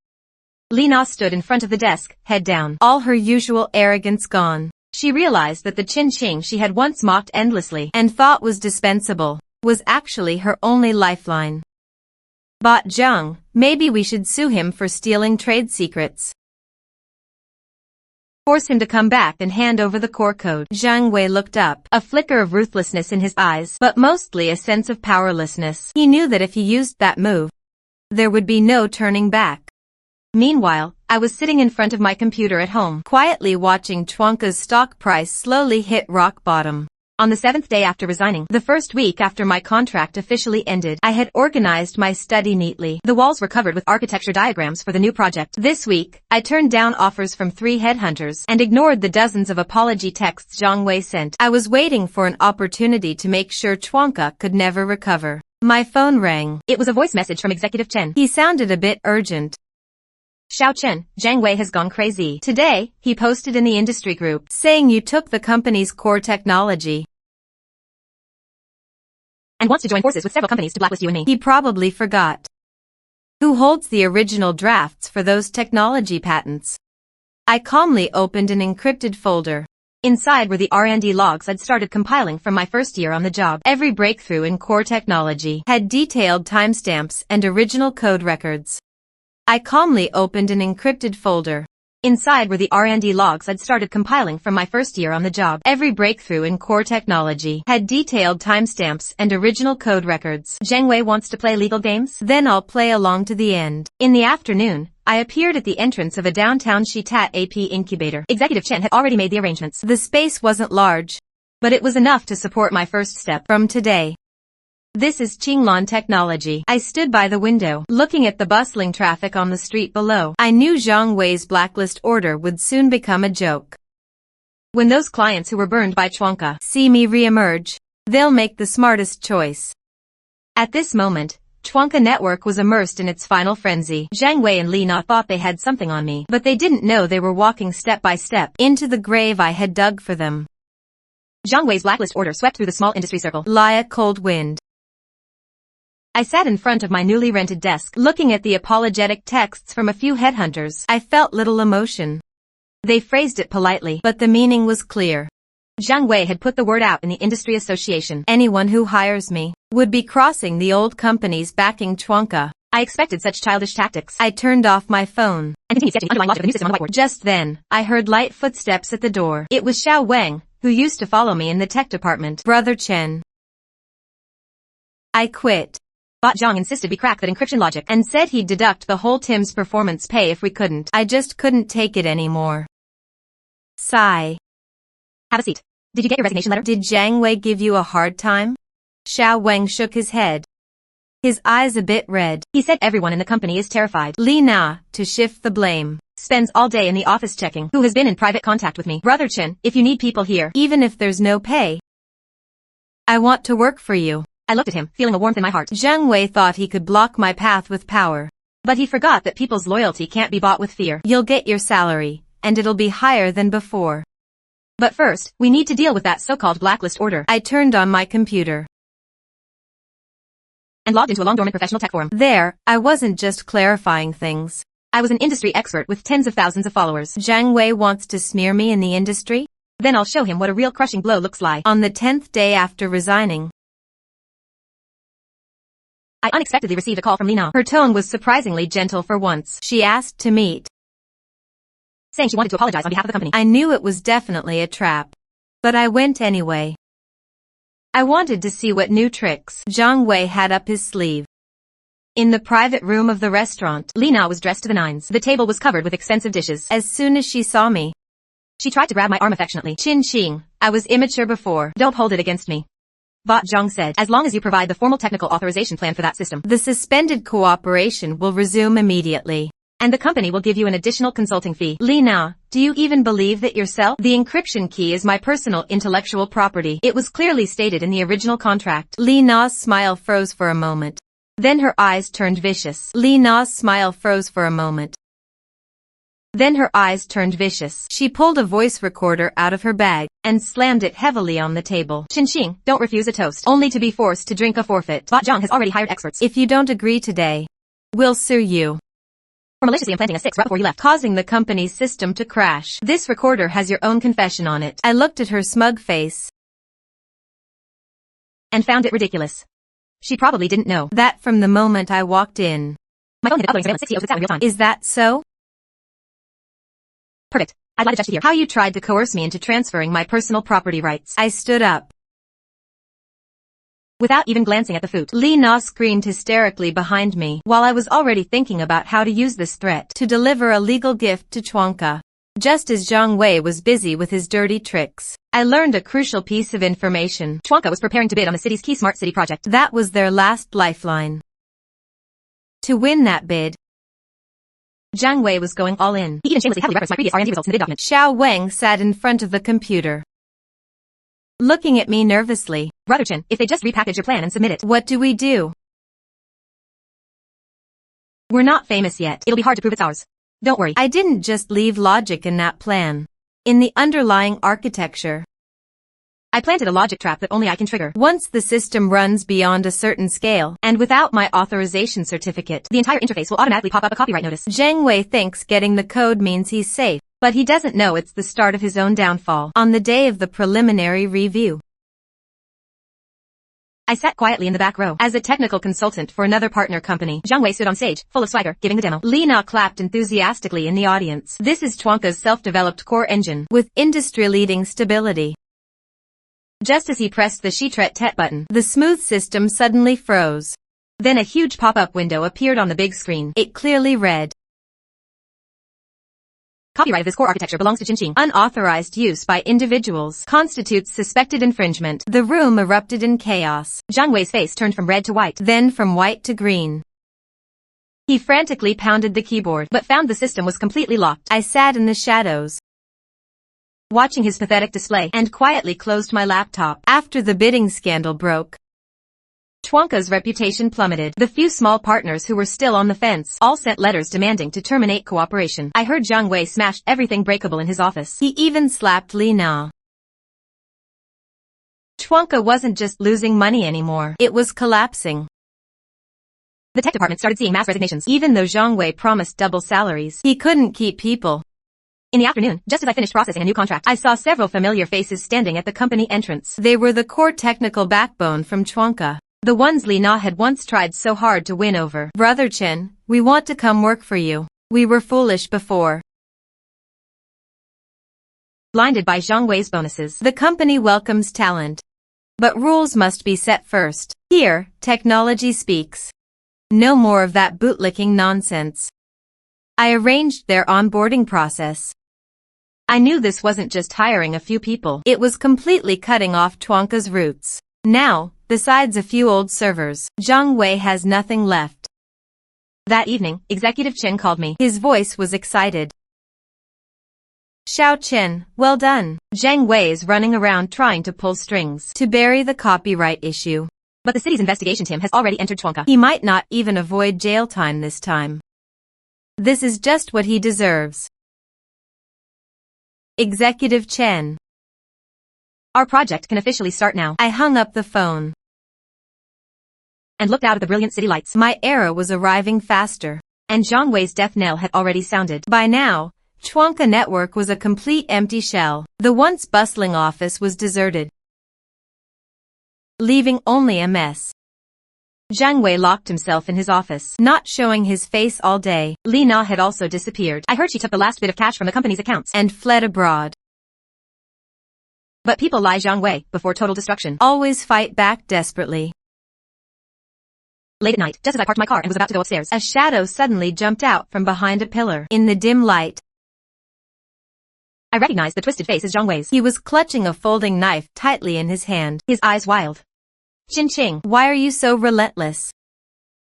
Li Na stood in front of the desk, head down, all her usual arrogance gone. She realized that the Qingqing she had once mocked endlessly and thought was dispensable was actually her only lifeline. But Zhang, maybe we should sue him for stealing trade secrets. Force him to come back and hand over the core code. Zhang Wei looked up, a flicker of ruthlessness in his eyes, but mostly a sense of powerlessness. He knew that if he used that move, there would be no turning back. Meanwhile, I was sitting in front of my computer at home, quietly watching Chuanka's stock price slowly hit rock bottom. On the 7th day after resigning, the first week after my contract officially ended, I had organized my study neatly. The walls were covered with architecture diagrams for the new project. This week, I turned down offers from 3 headhunters and ignored the dozens of apology texts Zhang Wei sent. I was waiting for an opportunity to make sure Chuanka could never recover. My phone rang. It was a voice message from Executive Chen. He sounded a bit urgent. Xiao Chen, Zhang Wei has gone crazy. Today, he posted in the industry group, saying you took the company's core technology and wants to join forces with several companies to blacklist you and me. He probably forgot who holds the original drafts for those technology patents. I calmly opened an encrypted folder. Inside were the R&D logs I'd started compiling from my first year on the job. Every breakthrough in core technology had detailed timestamps and original code records. I calmly opened an encrypted folder. Inside were the R&D logs I'd started compiling from my first year on the job. Every breakthrough in core technology had detailed timestamps and original code records. Zhang Wei wants to play legal games? Then I'll play along to the end. In the afternoon, I appeared at the entrance of a downtown Shitat AP incubator. Executive Chen had already made the arrangements. The space wasn't large, but it was enough to support my first step. From today, This is Qinglong technology. I stood by the window, looking at the bustling traffic on the street below. I knew Zhang Wei's blacklist order would soon become a joke. When those clients who were burned by Chuanka see me re-emerge, they'll make the smartest choice. At this moment, Chuanka Network was immersed in its final frenzy. Zhang Wei and Li Na thought they had something on me, but they didn't know they were walking step by step into the grave I had dug for them. Zhang Wei's blacklist order swept through the small industry circle like a cold wind. I sat in front of my newly rented desk, looking at the apologetic texts from a few headhunters. I felt little emotion. They phrased it politely, but the meaning was clear. Zhang Wei had put the word out in the industry association. Anyone who hires me would be crossing the old companies backing Chuanka. I expected such childish tactics. I turned off my phone and continued sketching the underlying logic of the new system on the whiteboard. Just then, I heard light footsteps at the door. It was Xiao Wang, who used to follow me in the tech department. Brother Chen. I quit. But Zhang insisted we crack that encryption logic and said he'd deduct the whole team's performance pay if we couldn't. I just couldn't take it anymore. Sigh. Have a seat. Did you get your resignation letter? Did Zhang Wei give you a hard time? Xiao Wang shook his head, his eyes a bit red. He said everyone in the company is terrified. Li Na, to shift the blame, spends all day in the office checking who has been in private contact with me. Brother Chen, if you need people here, even if there's no pay, I want to work for you. I looked at him, feeling a warmth in my heart. Zhang Wei thought he could block my path with power, but he forgot that people's loyalty can't be bought with fear. You'll get your salary, and it'll be higher than before. But first, we need to deal with that so-called blacklist order. I turned on my computer and logged into a long-dormant professional tech forum. There, I wasn't just clarifying things. I was an industry expert with tens of thousands of followers. Zhang Wei wants to smear me in the industry? Then I'll show him what a real crushing blow looks like. On the 10th day after resigning, I unexpectedly received a call from Li Na. Her tone was surprisingly gentle for once. She asked to meet, saying she wanted to apologize on behalf of the company. I knew it was definitely a trap, but I went anyway. I wanted to see what new tricks Zhang Wei had up his sleeve. In the private room of the restaurant, Li Na was dressed to the nines. The table was covered with expensive dishes. As soon as she saw me, she tried to grab my arm affectionately. Qin Xing, I was immature before. Don't hold it against me. Bot Zhang said, as long as you provide the formal technical authorization plan for that system, the suspended cooperation will resume immediately, and the company will give you an additional consulting fee. Li Na, do you even believe that yourself? The encryption key is my personal intellectual property. It was clearly stated in the original contract. Li Na's smile froze for a moment. Then her eyes turned vicious. Li Na's smile froze for a moment. Then her eyes turned vicious. She pulled a voice recorder out of her bag and slammed it heavily on the table. Qinxing, don't refuse a toast, only to be forced to drink a forfeit. Bot Zhang has already hired experts. If you don't agree today, we'll sue you for maliciously implanting a 6 right before you left, causing the company's system to crash. This recorder has your own confession on it. I looked at her smug face and found it ridiculous. She probably didn't know that from the moment I walked in, my phone had uploading surveillance 60 in real time. Is that so? Perfect. I'd like to judge to hear how you tried to coerce me into transferring my personal property rights. I stood up without even glancing at the food. Li Na screamed hysterically behind me while I was already thinking about how to use this threat to deliver a legal gift to Chuanka. Just as Zhang Wei was busy with his dirty tricks, I learned a crucial piece of information. Chuanka was preparing to bid on the city's key smart city project. That was their last lifeline. To win that bid, Zhang Wei was going all in. He even shamelessly heavily referenced my previous R&D results in the bid document. Xiao Wang sat in front of the computer, looking at me nervously. Brother Chen, if they just repackage your plan and submit it, what do we do? We're not famous yet. It'll be hard to prove it's ours. Don't worry. I didn't just leave logic in that plan. In the underlying architecture, I planted a logic trap that only I can trigger. Once the system runs beyond a certain scale, and without my authorization certificate, the entire interface will automatically pop up a copyright notice. Zhang Wei thinks getting the code means he's safe, but he doesn't know it's the start of his own downfall. On the day of the preliminary review, I sat quietly in the back row. As a technical consultant for another partner company, Zhang Wei stood on stage, full of swagger, giving the demo. Li Na clapped enthusiastically in the audience. This is Chuanka's self-developed core engine, with industry-leading stability. Just as he pressed the Shitret button, the smooth system suddenly froze. Then a huge pop-up window appeared on the big screen. It clearly read, Copyright of this core architecture belongs to Qingqing. Unauthorized use by individuals constitutes suspected infringement. The room erupted in chaos. Zhang Wei's face turned from red to white, then from white to green. He frantically pounded the keyboard, but found the system was completely locked. I sat in the shadows, watching his pathetic display, and quietly closed my laptop. After the bidding scandal broke, Chuanka's reputation plummeted. The few small partners who were still on the fence all sent letters demanding to terminate cooperation. I heard Zhang Wei smashed everything breakable in his office. He even slapped Li Na. Chuanka wasn't just losing money anymore. It was collapsing. The tech department started seeing mass resignations. Even though Zhang Wei promised double salaries, he couldn't keep people. In the afternoon, just as I finished processing a new contract, I saw several familiar faces standing at the company entrance. They were the core technical backbone from Chuanka. The ones Li Na had once tried so hard to win over. Brother Chen, we want to come work for you. We were foolish before. Blinded by Zhang Wei's bonuses, the company welcomes talent. But rules must be set first. Here, technology speaks. No more of that bootlicking nonsense. I arranged their onboarding process. I knew this wasn't just hiring a few people. It was completely cutting off Chuanka's roots. Now, besides a few old servers, Zhang Wei has nothing left. That evening, Executive Chen called me. His voice was excited. Xiao Chen, well done. Zhang Wei is running around trying to pull strings to bury the copyright issue. But the city's investigation team has already entered Chuanka. He might not even avoid jail time this time. This is just what he deserves. Executive Chen. Our project can officially start now. I hung up the phone and looked out at the brilliant city lights. My era was arriving faster, and Zhang Wei's death knell had already sounded. By now, Chuanka Network was a complete empty shell. The once bustling office was deserted, leaving only a mess. Zhang Wei locked himself in his office, not showing his face all day. Li Na had also disappeared. I heard she took the last bit of cash from the company's accounts and fled abroad. But people like Zhang Wei, before total destruction, always fight back desperately. Late at night, just as I parked my car and was about to go upstairs, a shadow suddenly jumped out from behind a pillar. In the dim light, I recognized the twisted face as Zhang Wei's. He was clutching a folding knife tightly in his hand, his eyes wild. Qingqing, why are you so relentless?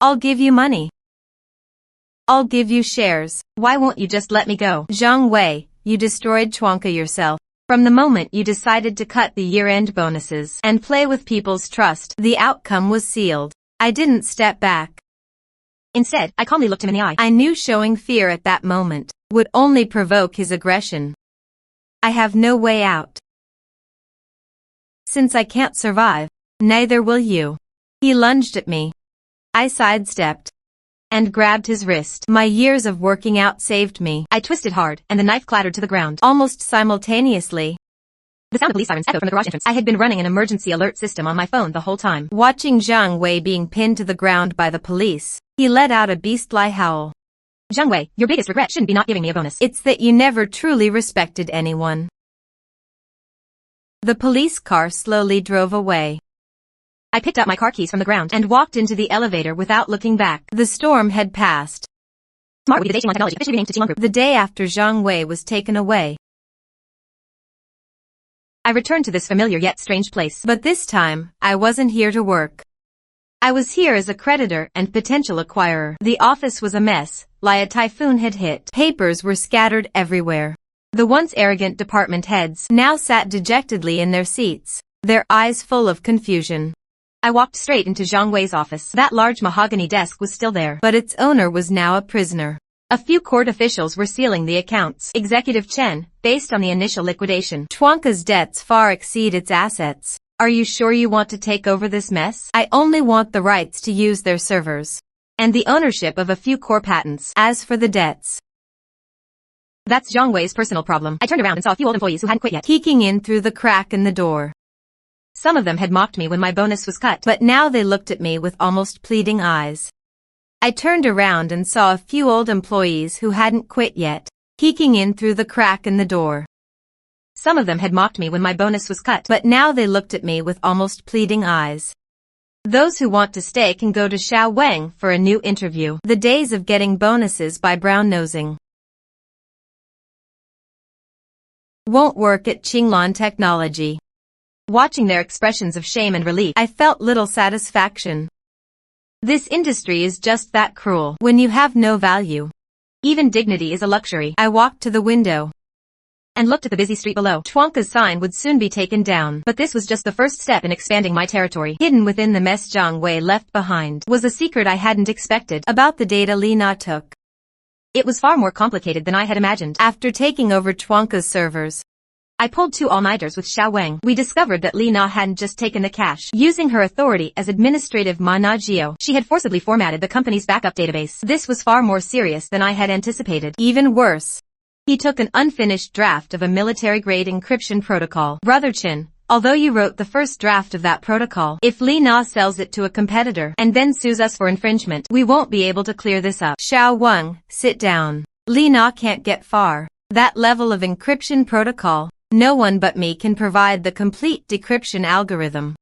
I'll give you money. I'll give you shares. Why won't you just let me go? Zhang Wei, you destroyed Chuanka yourself. From the moment you decided to cut the year-end bonuses and play with people's trust, the outcome was sealed. I didn't step back. Instead, I calmly looked him in the eye. I knew showing fear at that moment would only provoke his aggression. I have no way out. Since I can't survive, neither will you. He lunged at me. I sidestepped and grabbed his wrist. My years of working out saved me. I twisted hard, and the knife clattered to the ground. Almost simultaneously, the sound of police sirens echoed from the garage entrance. I had been running an emergency alert system on my phone the whole time. Watching Zhang Wei being pinned to the ground by the police, he let out a beastly howl. Zhang Wei, your biggest regret shouldn't be not giving me a bonus. It's that you never truly respected anyone. The police car slowly drove away. I picked up my car keys from the ground and walked into the elevator without looking back. The storm had passed. Smart would be the day Qingwan technology officially renamed to Qingwan Group. The day after Zhang Wei was taken away, I returned to this familiar yet strange place. But this time, I wasn't here to work. I was here as a creditor and potential acquirer. The office was a mess, like a typhoon had hit. Papers were scattered everywhere. The once arrogant department heads now sat dejectedly in their seats, their eyes full of confusion. I walked straight into Zhang Wei's office. That large mahogany desk was still there, but its owner was now a prisoner. A few court officials were sealing the accounts. Executive Chen, based on the initial liquidation, Chuanka's debts far exceed its assets. Are you sure you want to take over this mess? I only want the rights to use their servers and the ownership of a few core patents. As for the debts, that's Zhang Wei's personal problem. I turned around and saw a few old employees who hadn't quit yet, peeking in through the crack in the door. Some of them had mocked me when my bonus was cut, but now they looked at me with almost pleading eyes. I turned around and saw a few old employees who hadn't quit yet, peeking in through the crack in the door. Some of them had mocked me when my bonus was cut, but now they looked at me with almost pleading eyes. Those who want to stay can go to Xiao Wang for a new interview. The days of getting bonuses by brown-nosing won't work at Qinglong Technology. Watching their expressions of shame and relief, I felt little satisfaction. This industry is just that cruel. When you have no value, even dignity is a luxury. I walked to the window and looked at the busy street below. Chuanka's sign would soon be taken down, but this was just the first step in expanding my territory. Hidden within the mess Zhang Wei left behind was a secret I hadn't expected about the data Li Na took. It was far more complicated than I had imagined. After taking over Chuanka's servers, I pulled 2 all-nighters with Xiao Wang. We discovered that Li Na hadn't just taken the cash. Using her authority as administrative managio, she had forcibly formatted the company's backup database. This was far more serious than I had anticipated. Even worse, he took an unfinished draft of a military-grade encryption protocol. Brother Qin, although you wrote the first draft of that protocol, if Li Na sells it to a competitor and then sues us for infringement, we won't be able to clear this up. Xiao Wang, sit down. Li Na can't get far. That level of encryption protocol, no one but me can provide the complete decryption algorithm.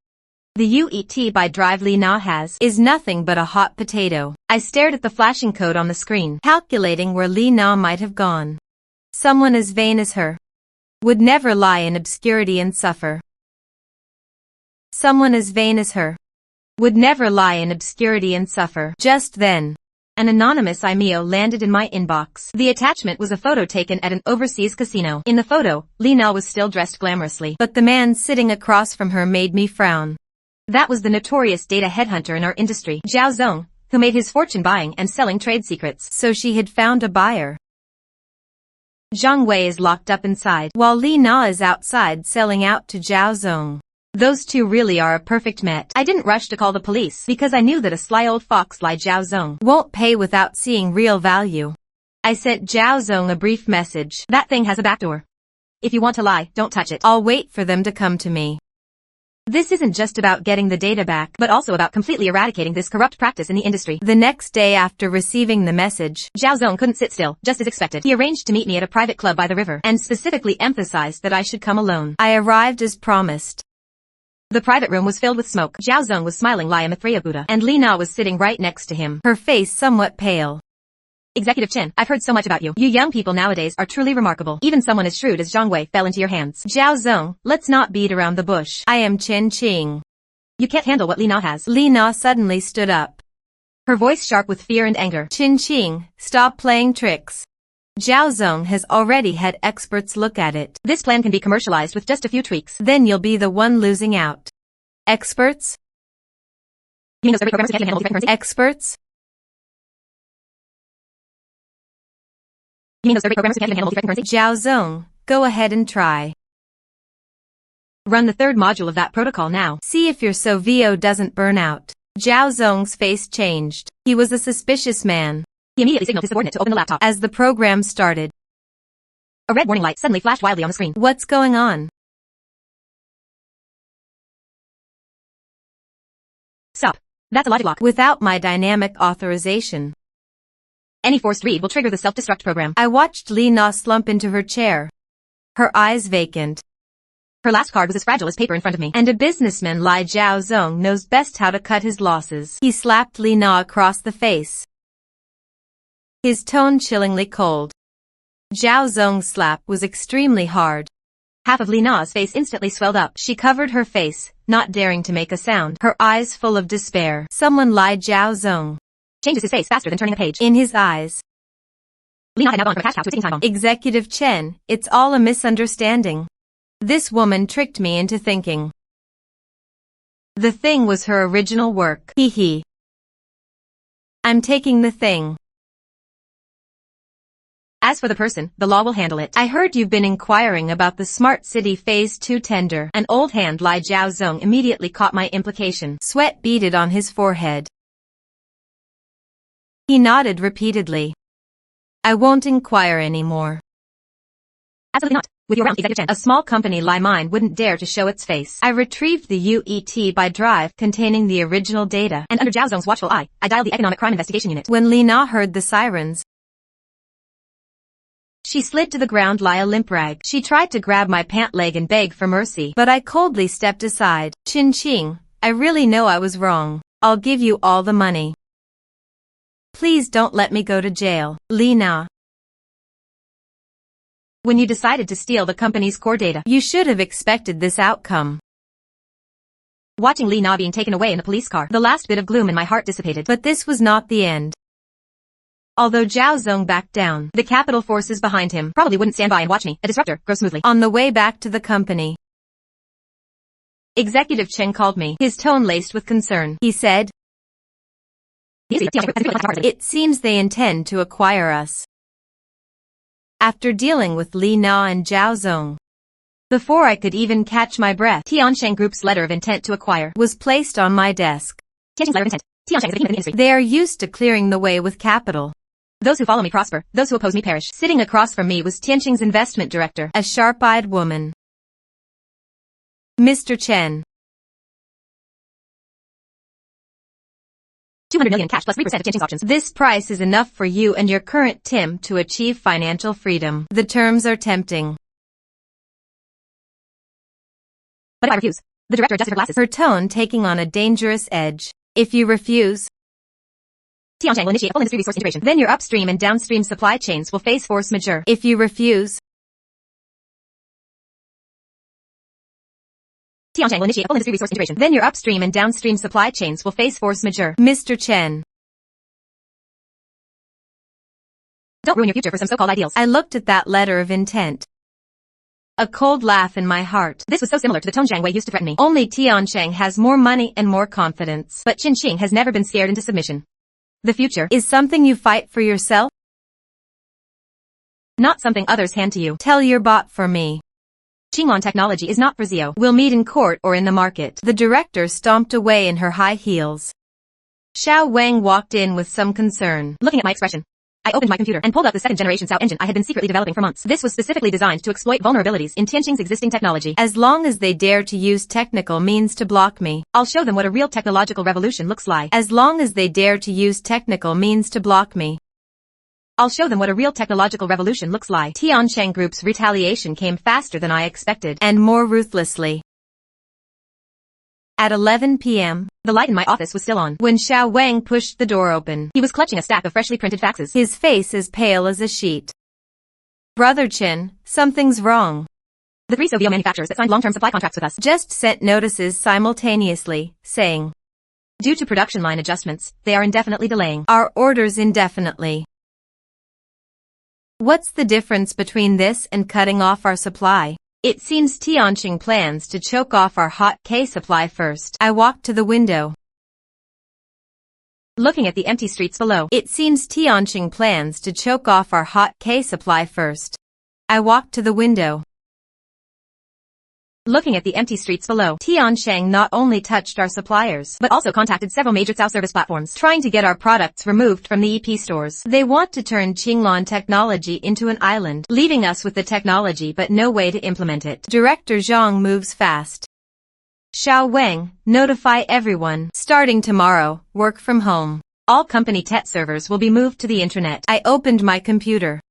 The UET by drive Li Na has is nothing but a hot potato. I stared at the flashing code on the screen, calculating where Li Na might have gone. Someone as vain as her would never lie in obscurity and suffer. Someone as vain as her would never lie in obscurity and suffer. Just then, an anonymous email landed in my inbox. The attachment was a photo taken at an overseas casino. In the photo, Li Na was still dressed glamorously, but the man sitting across from her made me frown. That was the notorious data headhunter in our industry, Zhao Zong, who made his fortune buying and selling trade secrets. So she had found a buyer. Zhang Wei is locked up inside, while Li Na is outside selling out to Zhao Zong. Those two really are a perfect match. I didn't rush to call the police because I knew that a sly old fox like Zhao Zong won't pay without seeing real value. I sent Zhao Zong a brief message. That thing has a backdoor. If you want to lie, don't touch it. I'll wait for them to come to me. This isn't just about getting the data back, but also about completely eradicating this corrupt practice in the industry. The next day after receiving the message, Zhao Zong couldn't sit still, just as expected. He arranged to meet me at a private club by the river, and specifically emphasized that I should come alone. I arrived as promised. The private room was filled with smoke. Zhao Zong was smiling like a Maitreya Buddha, and Li Na was sitting right next to him, her face somewhat pale. Executive Chen, I've heard so much about you. You young people nowadays are truly remarkable. Even someone as shrewd as Zhang Wei fell into your hands. Zhao Zong, let's not beat around the bush. I am Chen Qing. You can't handle what Li Na has. Li Na suddenly stood up, her voice sharp with fear and anger. Chen Qing, stop playing tricks. Zhao Zong has already had experts look at it. This plan can be commercialized with just a few tweaks. Then you'll be the one losing out. Experts? You mean those every programmers who can't even handle different currency? Experts? You mean those every programmers who can't even handle different currency? Zhao Zong, go ahead and try. Run the 3rd module of that protocol now. See if your SOVO doesn't burn out. Zhao Zong's face changed. He was a suspicious man. He immediately signaled his subordinate to open the laptop. As the program started, a red warning light suddenly flashed wildly on the screen. What's going on? Stop. That's a logic lock. Without my dynamic authorization, any forced read will trigger the self-destruct program. I watched Li Na slump into her chair, her eyes vacant. Her last card was as fragile as paper in front of me. And a businessman like Zhao Zong knows best how to cut his losses. He slapped Li Na across the face, his tone chillingly cold. Zhao Zong's slap was extremely hard. Half of Li Na's face instantly swelled up. She covered her face, not daring to make a sound, her eyes full of despair. Someone like Zhao Zong changes his face faster than turning a page. In his eyes, Li Na had now gone from a cash cow to a ticking time bomb. Executive Chen, it's all a misunderstanding. This woman tricked me into thinking the thing was her original work. Hee hee. I'm taking the thing. As for the person, the law will handle it. I heard you've been inquiring about the Smart City Phase 2 tender. An old hand like Zhao Zong immediately caught my implication. Sweat beaded on his forehead. He nodded repeatedly. I won't inquire anymore. Absolutely not. With your round, Executive Chen, a small company like mine wouldn't dare to show its face. I retrieved the UET by drive containing the original data, and under Zhao Zong's watchful eye, I dialed the Economic Crime Investigation Unit. When Li Na heard the sirens, she slid to the ground like a limp rag. She tried to grab my pant leg and beg for mercy, but I coldly stepped aside. Qin Qing, I really know I was wrong. I'll give you all the money. Please don't let me go to jail. Li Na when you decided to steal the company's core data. You should have expected this outcome. Watching Li Na being taken away in the police car, the last bit of gloom in my heart dissipated. But this was not the end. Although Zhao Zong backed down, the capital forces behind him probably wouldn't stand by and watch me, a disruptor, grow smoothly. On the way back to the company, Executive Chen called me, his tone laced with concern. He said, "It seems they intend to acquire us." After dealing with Li Na and Zhao Zong, before I could even catch my breath, Tiansheng Group's letter of intent to acquire was placed on my desk. Tiansheng's letter of intent. Tiansheng is a behemoth in the industry. They are used to clearing the way with capital. Those who follow me prosper, those who oppose me perish. Sitting across from me was Tiansheng's investment director, a sharp-eyed woman. Mr. Chen. 200 million in cash plus 3% of Tiansheng's options. This price is enough for you and your current Tim to achieve financial freedom. The terms are tempting. But if I refuse? The director adjusted her glasses, her tone taking on a dangerous edge. If you refuse, Tiansheng will initiate full industry resource integration. Then your upstream and downstream supply chains will face force majeure. If you refuse, Tiansheng will initiate full industry resource integration. Then your upstream and downstream supply chains will face force majeure. Mr. Chen. Don't ruin your future for some so-called ideals. I looked at that letter of intent. A cold laugh in my heart. This was so similar to the tone Jiang Wei used to threaten me. Only Tiansheng has more money and more confidence. But Qin Qing has never been scared into submission. The future is something you fight for yourself, not something others hand to you. Tell your bot for me. Qinglong technology is not for Zio. We'll meet in court or in the market. The director stomped away in her high heels. Xiao Wang walked in with some concern. Looking at my expression, I opened my computer and pulled up the second-generation Sao engine I had been secretly developing for months. This was specifically designed to exploit vulnerabilities in Tianqing's existing technology. As long as they dare to use technical means to block me, I'll show them what a real technological revolution looks like. As long as they dare to use technical means to block me, I'll show them what a real technological revolution looks like. Tiansheng Group's retaliation came faster than I expected, and more ruthlessly. At 11 p.m., the light in my office was still on when Xiao Wang pushed the door open. He was clutching a stack of freshly printed faxes, his face as pale as a sheet. Brother Chen, something's wrong. The three Sovio manufacturers that signed long-term supply contracts with us just sent notices simultaneously, saying, due to production line adjustments, they are indefinitely delaying our orders indefinitely. What's the difference between this and cutting off our supply? It seems Tianqing plans to choke off our hot K supply first. I walked to the window, looking at the empty streets below. It seems Tianqing plans to choke off our hot K supply first. I walked to the window, looking at the empty streets below. Tiansheng not only touched our suppliers, but also contacted several major Cao service platforms, trying to get our products removed from the EP stores. They want to turn Qinglong technology into an island, leaving us with the technology but no way to implement it. Director Zhang moves fast. Xiao Wang, notify everyone. Starting tomorrow, work from home. All company tech servers will be moved to the intranet. I opened my computer.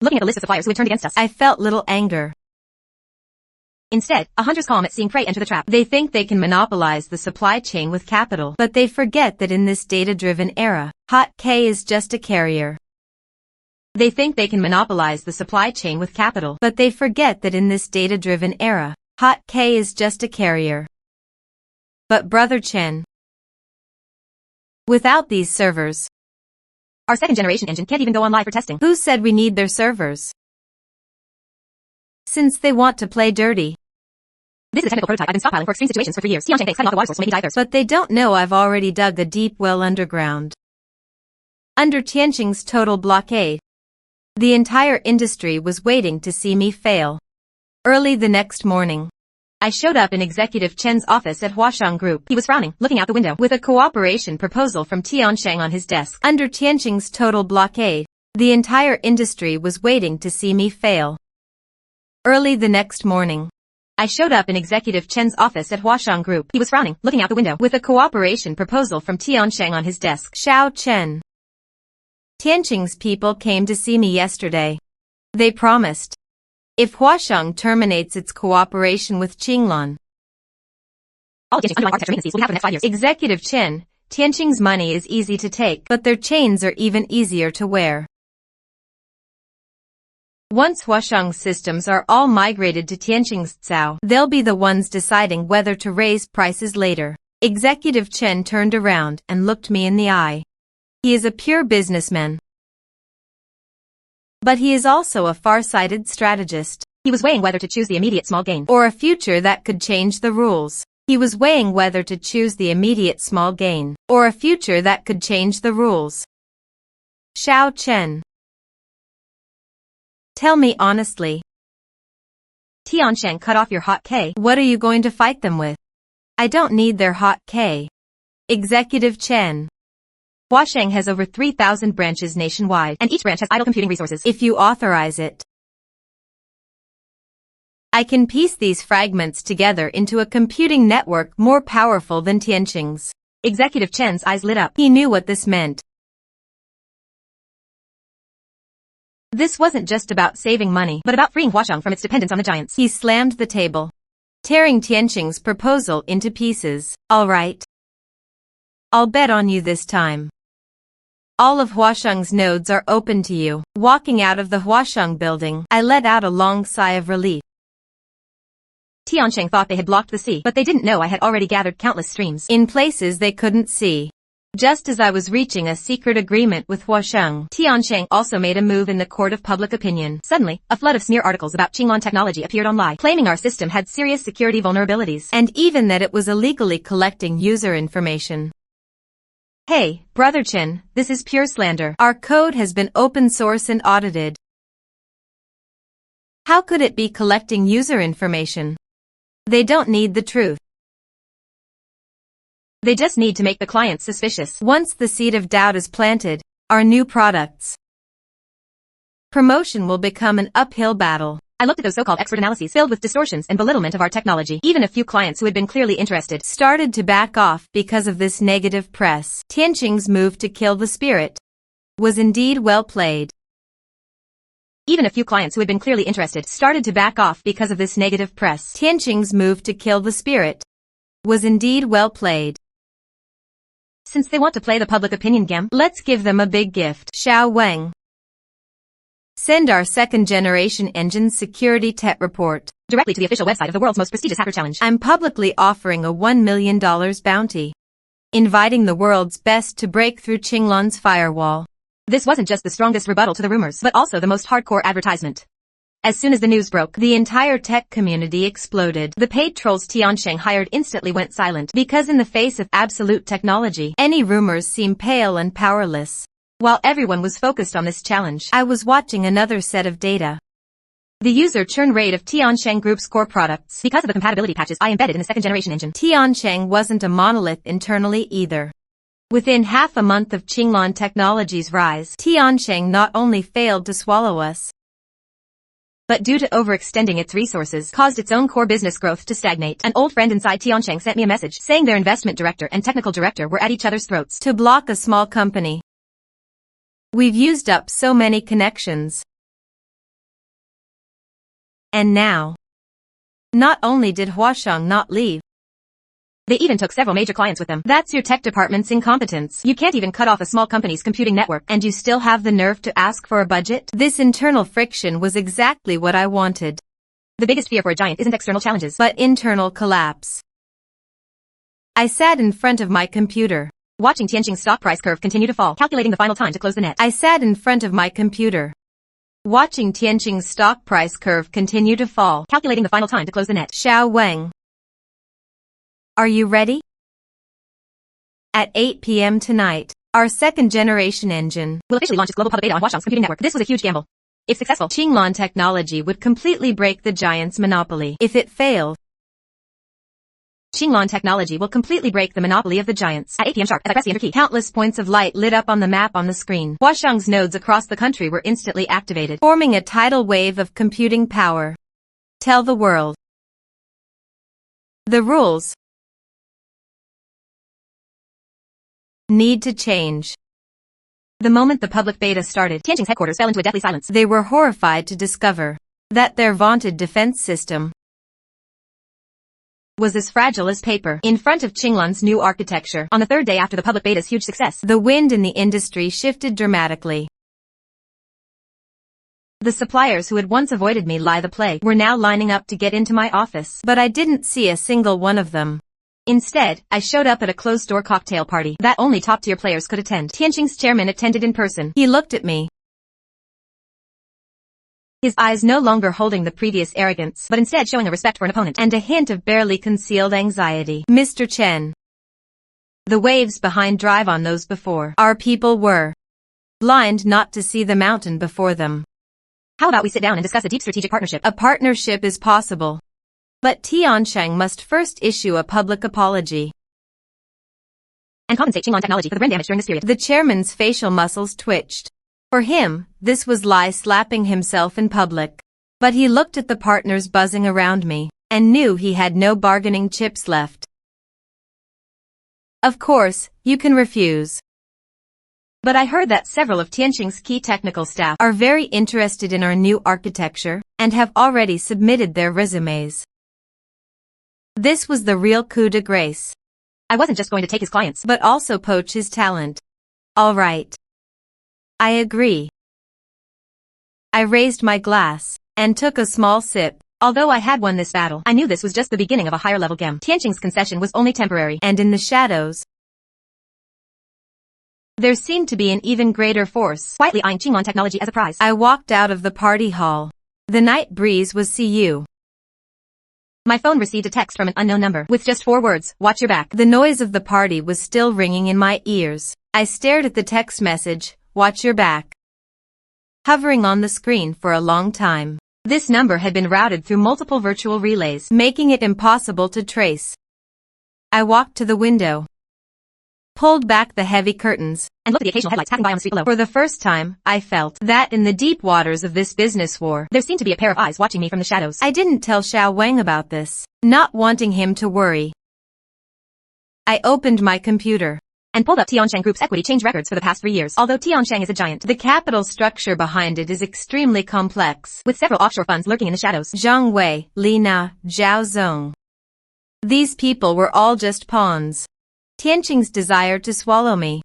Looking at the list of suppliers who had turned against us, I felt little anger. Instead, a hunter's calm at seeing prey enter the trap. They think they can monopolize the supply chain with capital, but they forget that in this data-driven era, Hot K is just a carrier. They think they can monopolize the supply chain with capital, but they forget that in this data-driven era, Hot K is just a carrier. But Brother Chen, without these servers, our second-generation engine can't even go on live for testing. Who said we need their servers? Since they want to play dirty. This is a technical prototype I've been stockpiling for extreme situations for 3 years. Tiansheng thinks cutting off the water source will make me die thirst. But they don't know I've already dug a deep well underground. Under Tianqing's total blockade, the entire industry was waiting to see me fail. Early the next morning, I showed up in Executive Chen's office at Huashang Group. He was frowning, looking out the window, with a cooperation proposal from Tiansheng on his desk. Under Tianqing's total blockade, the entire industry was waiting to see me fail. Early the next morning, I showed up in Executive Chen's office at Huashang Group. He was frowning, looking out the window, with a cooperation proposal from Tiansheng on his desk. Xiao Chen. Tianqing's people came to see me yesterday. They promised, if Huashang terminates its cooperation with Qinglong, all of Tianqing's underlying architecture maintenance will be half in the next 5 years. Executive Chen, Tianqing's money is easy to take, but their chains are even easier to wear. Once Huasheng's systems are all migrated to Tianqing's Cao, they'll be the ones deciding whether to raise prices later. Executive Chen turned around and looked me in the eye. He is a pure businessman. But he is also a far-sighted strategist. He was weighing whether to choose the immediate small gain or a future that could change the rules. He was weighing whether to choose the immediate small gain or a future that could change the rules. Xiao Chen. Tell me honestly. Tiansheng cut off your hot K. What are you going to fight them with? I don't need their hot K. Executive Chen. Huasheng has over 3,000 branches nationwide, and each branch has idle computing resources. If you authorize it, I can piece these fragments together into a computing network more powerful than Tianqing's. Executive Chen's eyes lit up. He knew what this meant. This wasn't just about saving money, but about freeing Huasheng from its dependence on the giants. He slammed the table, tearing Tianqing's proposal into pieces. All right. I'll bet on you this time. All of Huasheng's nodes are open to you. Walking out of the Huasheng building, I let out a long sigh of relief. Tiansheng thought they had blocked the sea, but they didn't know I had already gathered countless streams in places they couldn't see. Just as I was reaching a secret agreement with Huasheng, Tiansheng also made a move in the court of public opinion. Suddenly, a flood of smear articles about Qinglong technology appeared online, claiming our system had serious security vulnerabilities, and even that it was illegally collecting user information. Hey, Brother Chen, this is pure slander. Our code has been open source and audited. How could it be collecting user information? They don't need the truth. They just need to make the clients suspicious. Once the seed of doubt is planted, our new products promotion will become an uphill battle. I looked at those so-called expert analyses filled with distortions and belittlement of our technology. Even a few clients who had been clearly interested started to back off because of this negative press. Tianqing's move to kill the spirit was indeed well played. Even a few clients who had been clearly interested started to back off because of this negative press. Tianqing's move to kill the spirit was indeed well played. Since they want to play the public opinion game, let's give them a big gift. Xiao Wang. Send our second-generation engine security tech report directly to the official website of the world's most prestigious hacker challenge. I'm publicly offering a $1 million bounty, inviting the world's best to break through Qinglong's firewall. This wasn't just the strongest rebuttal to the rumors, but also the most hardcore advertisement. As soon as the news broke, the entire tech community exploded. The paid trolls Tiansheng hired instantly went silent, because in the face of absolute technology, any rumors seem pale and powerless. While everyone was focused on this challenge, I was watching another set of data. The user churn rate of Tiansheng Group's core products, because of the compatibility patches I embedded in the second-generation engine. Tiansheng wasn't a monolith internally either. Within half a month of Qinglong Technology's rise, Tiansheng not only failed to swallow us, but due to overextending its resources, caused its own core business growth to stagnate. An old friend inside Tiansheng sent me a message, saying their investment director and technical director were at each other's throats to block a small company. We've used up so many connections. And now, not only did Huasheng not leave, they even took several major clients with them. That's your tech department's incompetence. You can't even cut off a small company's computing network, and you still have the nerve to ask for a budget? This internal friction was exactly what I wanted. The biggest fear for a giant isn't external challenges, but internal collapse. I sat in front of my computer, watching Tianqing's stock price curve continue to fall, calculating the final time to close the net. I sat in front of my computer, watching Tianqing's stock price curve continue to fall, calculating the final time to close the net. Xiao Wang. Are you ready? At 8 p.m. tonight, our second-generation engine will officially launch its global public beta on Huasheng's computing network. This was a huge gamble. If successful, Qinglong Technology would completely break the giant's monopoly. If it failed, Qinglong Technology will completely break the monopoly of the giants. At 8 p.m. sharp, as I press the enter key, countless points of light lit up on the map on the screen. Huasheng's nodes across the country were instantly activated, forming a tidal wave of computing power. Tell the world. The rules need to change. The moment the public beta started, Tianqing's headquarters fell into a deathly silence. They were horrified to discover that their vaunted defense system was as fragile as paper. In front of Qinglong's new architecture, on the third day after the public beta's huge success, the wind in the industry shifted dramatically. The suppliers who had once avoided me like the plague were now lining up to get into my office. But I didn't see a single one of them. Instead, I showed up at a closed-door cocktail party that only top-tier players could attend. Tianqing's chairman attended in person. He looked at me, His eyes no longer holding the previous arrogance, but instead showing a respect for an opponent and a hint of barely concealed anxiety. Mr. Chen. The waves behind drive on those before. Our people were blind not to see the mountain before them. How about we sit down and discuss a deep strategic partnership? A partnership is possible. But Tianqing must first issue a public apology and compensate Qinglong Technology for the brain damage during this period. The chairman's facial muscles twitched. For him, this was like slapping himself in public. But he looked at the partners buzzing around me and knew he had no bargaining chips left. Of course, you can refuse. But I heard that several of Tianqing's key technical staff are very interested in our new architecture and have already submitted their resumes. This was the real coup de grace. I wasn't just going to take his clients, but also poach his talent. All right. I agree. I raised my glass and took a small sip. Although I had won this battle, I knew this was just the beginning of a higher level game. Tianqing's concession was only temporary, and in the shadows, there seemed to be an even greater force, quietly eyeing Qinglong Technology as a prize. I walked out of the party hall. The night breeze was "See-you." My phone received a text from an unknown number with just 4 words, "Watch your back." The noise of the party was still ringing in my ears. I stared at the text message, "Watch your back," hovering on the screen for a long time. This number had been routed through multiple virtual relays, making it impossible to trace. I walked to the window, pulled back the heavy curtains, and looked at the occasional headlights passing by on the street below. For the first time, I felt that in the deep waters of this business war, there seemed to be a pair of eyes watching me from the shadows. I didn't tell Xiao Wang about this, not wanting him to worry. I opened my computer and pulled up Tianqing Group's equity change records for the past 3 years. Although Tianqing is a giant, the capital structure behind it is extremely complex, with several offshore funds lurking in the shadows. Zhang Wei, Li Na, Zhao Zong. These people were all just pawns. Tianqing's desire to swallow me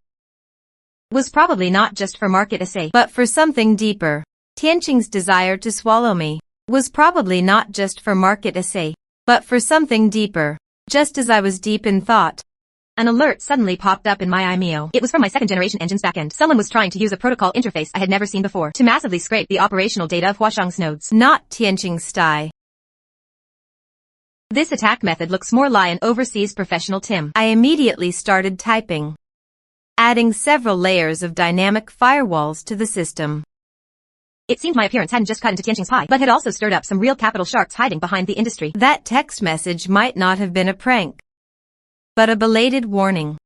was probably not just for market essay, but for something deeper. Tianqing's desire to swallow me was probably not just for market essay, but for something deeper. Just as I was deep in thought, an alert suddenly popped up in my IMEO. It was from my second-generation engine's backend. Someone was trying to use a protocol interface I had never seen before to massively scrape the operational data of Huashang's nodes. Not Tianqing's style. This attack method looks more like an overseas professional Tim. I immediately started typing, adding several layers of dynamic firewalls to the system. It seemed my appearance hadn't just cut into Tianqing's pie, but had also stirred up some real capital sharks hiding behind the industry. That text message might not have been a prank, but a belated warning.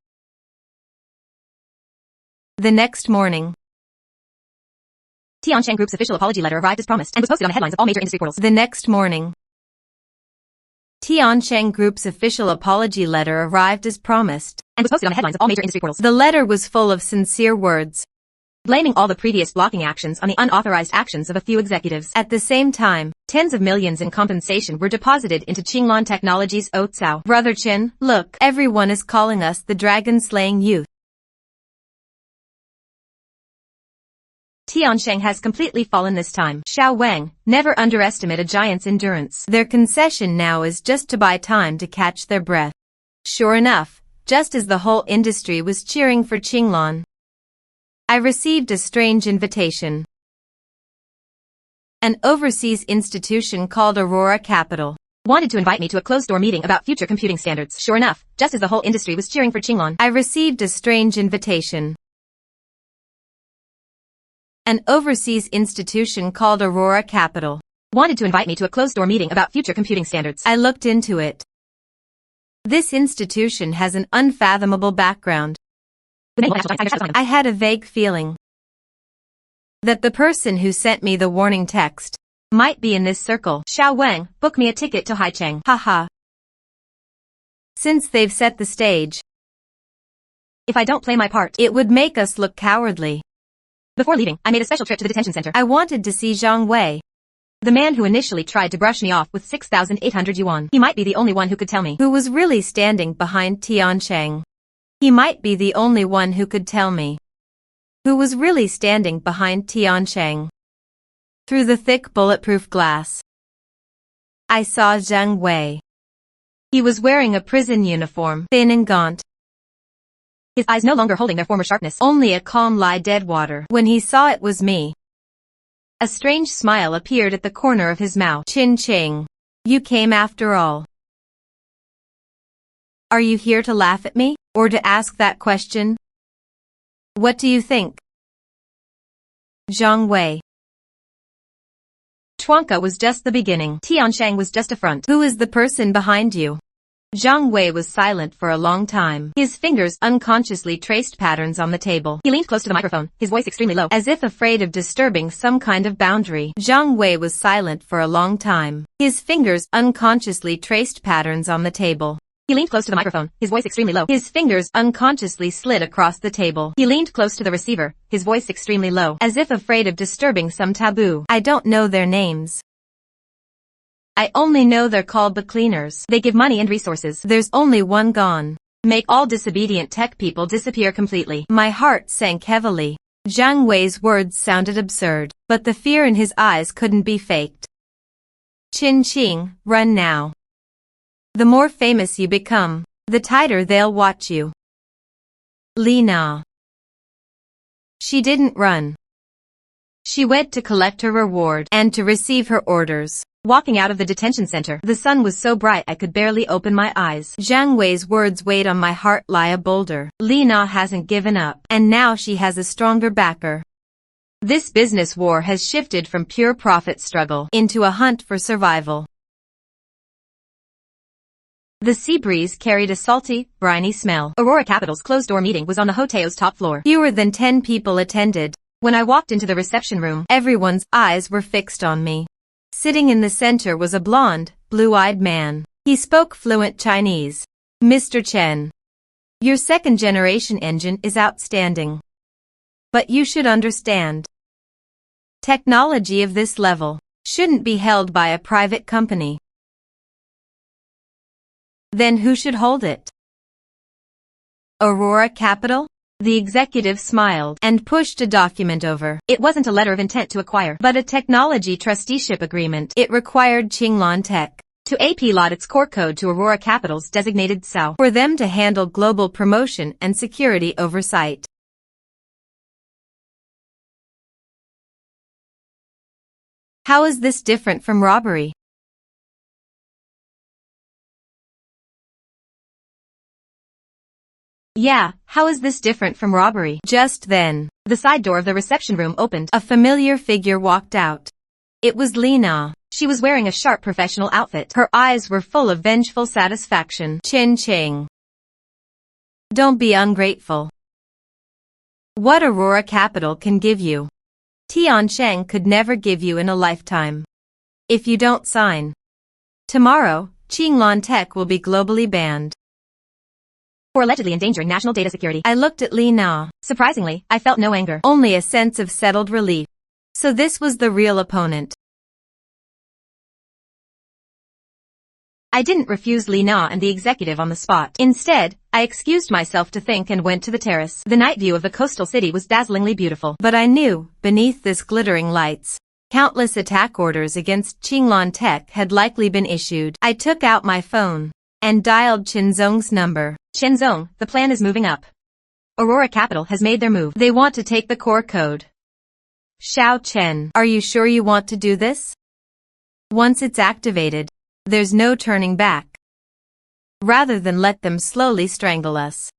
The next morning, Tianqing Group's official apology letter arrived as promised and was posted on the headlines of all major industry portals. The next morning, Tianqing Group's official apology letter arrived as promised and was posted on the headlines of all major industry portals. The letter was full of sincere words, blaming all the previous blocking actions on the unauthorized actions of a few executives. At the same time, tens of millions in compensation were deposited into Qinglong Technology's Otsao. Brother Chen, look, everyone is calling us the dragon-slaying youth. Tianqing has completely fallen this time. Xiao Wang, never underestimate a giant's endurance. Their concession now is just to buy time to catch their breath. Sure enough, just as the whole industry was cheering for Qinglong, I received a strange invitation. An overseas institution called Aurora Capital wanted to invite me to a closed-door meeting about future computing standards. Sure enough, just as the whole industry was cheering for Qinglong, I received a strange invitation. An overseas institution called Aurora Capital wanted to invite me to a closed-door meeting about future computing standards. I looked into it. This institution has an unfathomable background. I had a vague feeling that the person who sent me the warning text might be in this circle. Xiao Wang, book me a ticket to Haicheng. Haha. Since they've set the stage, if I don't play my part, it would make us look cowardly. Before leaving, I made a special trip to the detention center. I wanted to see Zhang Wei, the man who initially tried to brush me off with 6,800 yuan. He might be the only one who could tell me who was really standing behind Tianqing. He might be the only one who could tell me who was really standing behind Tianqing. through the thick bulletproof glass. I saw Zhang Wei. He was wearing a prison uniform, thin and gaunt. His eyes no longer holding their former sharpness, Only a calm lie dead water. When he saw it was me, a strange smile appeared at the corner of his mouth. Chin Ching, you came after all. Are you here to laugh at me, or to ask that question? What do you think? Zhang Wei. Chuanka was just the beginning. Tianshang was just a front. Who is the person behind you? Zhang Wei was silent for a long time. His fingers unconsciously traced patterns on the table. He leaned close to the microphone, his voice extremely low, as if afraid of disturbing some kind of boundary. Zhang Wei was silent for a long time. His fingers unconsciously traced patterns on the table. He leaned close to the microphone, his voice extremely low. His fingers unconsciously slid across the table. He leaned close to the receiver, his voice extremely low, as if afraid of disturbing some taboo. I don't know their names. I only know they're called the cleaners. They give money and resources. There's only one gone. Make all disobedient tech people disappear completely. My heart sank heavily. Zhang Wei's words sounded absurd, but the fear in his eyes couldn't be faked. Chin Ching, run now. The more famous you become, the tighter they'll watch you. Li Na. She didn't run. She went to collect her reward and to receive her orders. Walking out of the detention center, the sun was so bright I could barely open my eyes. Zhang Wei's words weighed on my heart like a boulder. Li Na hasn't given up, and now she has a stronger backer. This business war has shifted from pure profit struggle into a hunt for survival. The sea breeze carried a salty, briny smell. Aurora Capital's closed-door meeting was on the hotel's top floor. Fewer than 10 people attended. When I walked into the reception room, everyone's eyes were fixed on me. Sitting in the center was a blonde, blue-eyed man. He spoke fluent Chinese. Mr. Chen, your second-generation engine is outstanding. But you should understand, technology of this level shouldn't be held by a private company. Then who should hold it? Aurora Capital? The executive smiled and pushed a document over. It wasn't a letter of intent to acquire, but a technology trusteeship agreement. It required Qinglong Tech to AP lot its core code to Aurora Capital's designated SAO for them to handle global promotion and security oversight. How is this different from robbery? Yeah, how is this different from robbery? Just then, the side door of the reception room opened. A familiar figure walked out. It was Li Na. She was wearing a sharp professional outfit. Her eyes were full of vengeful satisfaction. Chin Ching, don't be ungrateful. What Aurora Capital can give you, Tiansheng could never give you in a lifetime. If you don't sign, tomorrow, Qinglong Tech will be globally banned for allegedly endangering national data security. I looked at Li Na. Surprisingly, I felt no anger. Only a sense of settled relief. So this was the real opponent. I didn't refuse Li Na and the executive on the spot. Instead, I excused myself to think and went to the terrace. The night view of the coastal city was dazzlingly beautiful. But I knew, beneath this glittering lights, countless attack orders against Qinglong Tech had likely been issued. I took out my phone and dialed Qinzong's number. Qinzong, the plan is moving up. Aurora Capital has made their move. They want to take the core code. Xiao Chen, are you sure you want to do this? Once it's activated, there's no turning back. Rather than let them slowly strangle us,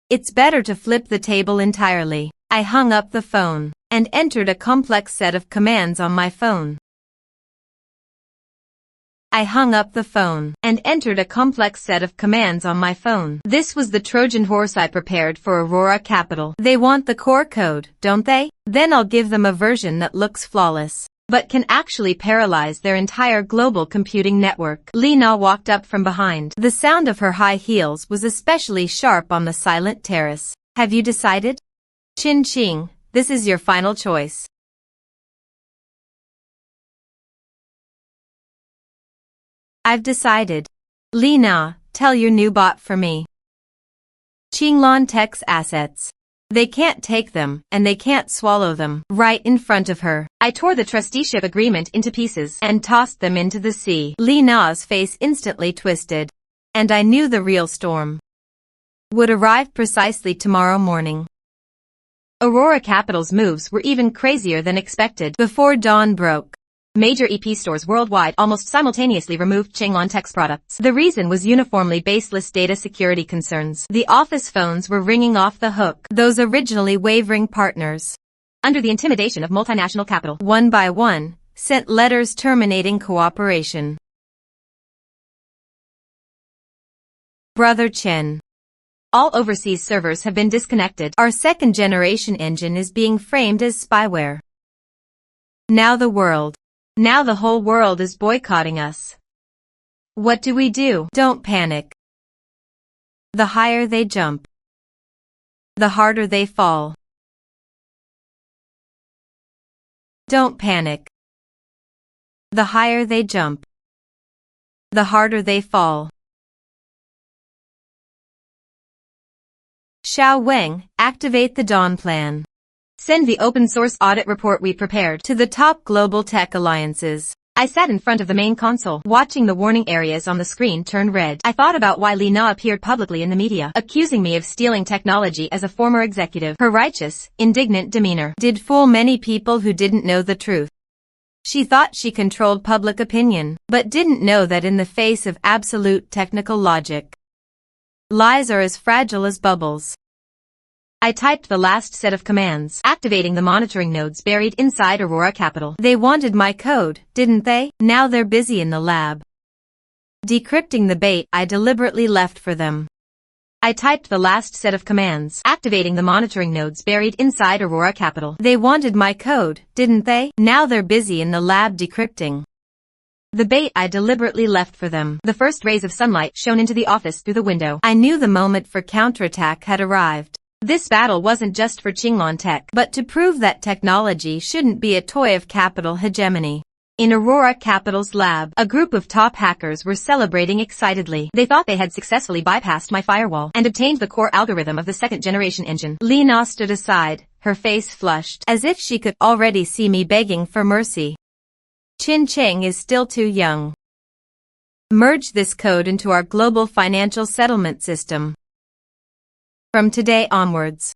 it's better to flip the table entirely. I hung up the phone and entered a complex set of commands on my phone. This was the Trojan horse I prepared for Aurora Capital. They want the core code, don't they? Then I'll give them a version that looks flawless, but can actually paralyze their entire global computing network. Li Na walked up from behind. The sound of her high heels was especially sharp on the silent terrace. Have you decided? Chin Ching, this is your final choice. I've decided. Li Na, tell your new bot for me. Qinglong Tech's assets They can't take them, and they can't swallow them, right in front of her. I tore the trusteeship agreement into pieces and tossed them into the sea. Li Na's face instantly twisted. And I knew the real storm would arrive precisely tomorrow morning. Aurora Capital's moves were even crazier than expected. Before dawn broke, major EP stores worldwide almost simultaneously removed Qinglong Tech's products. The reason was uniformly baseless data security concerns. The office phones were ringing off the hook. Those originally wavering partners, under the intimidation of multinational capital, one by one, sent letters terminating cooperation. Brother Chen. All overseas servers have been disconnected. Our second-generation engine is being framed as spyware. Now the whole world is boycotting us. What do we do? Don't panic. The higher they jump, the harder they fall. Don't panic. The higher they jump, the harder they fall. Xiao Wang, activate the Dawn Plan. Send the open-source audit report we prepared to the top global tech alliances. I sat in front of the main console, watching the warning areas on the screen turn red. I thought about why Li Na appeared publicly in the media, accusing me of stealing technology as a former executive. Her righteous, indignant demeanor did fool many people who didn't know the truth. She thought she controlled public opinion, but didn't know that in the face of absolute technical logic, lies are as fragile as bubbles. I typed the last set of commands, activating the monitoring nodes buried inside Aurora Capital. They wanted my code, didn't they? Now they're busy in the lab decrypting the bait I deliberately left for them. I typed the last set of commands, activating the monitoring nodes buried inside Aurora Capital. They wanted my code, didn't they? Now they're busy in the lab decrypting the bait I deliberately left for them. The first rays of sunlight shone into the office through the window. I knew the moment for counterattack had arrived. This battle wasn't just for Qinglong Tech, but to prove that technology shouldn't be a toy of capital hegemony. In Aurora Capital's lab, a group of top hackers were celebrating excitedly. They thought they had successfully bypassed my firewall and obtained the core algorithm of the second-generation engine. Li Na stood aside, her face flushed, as if she could already see me begging for mercy. Qin Cheng is still too young. Merge this code into our global financial settlement system. From today onwards,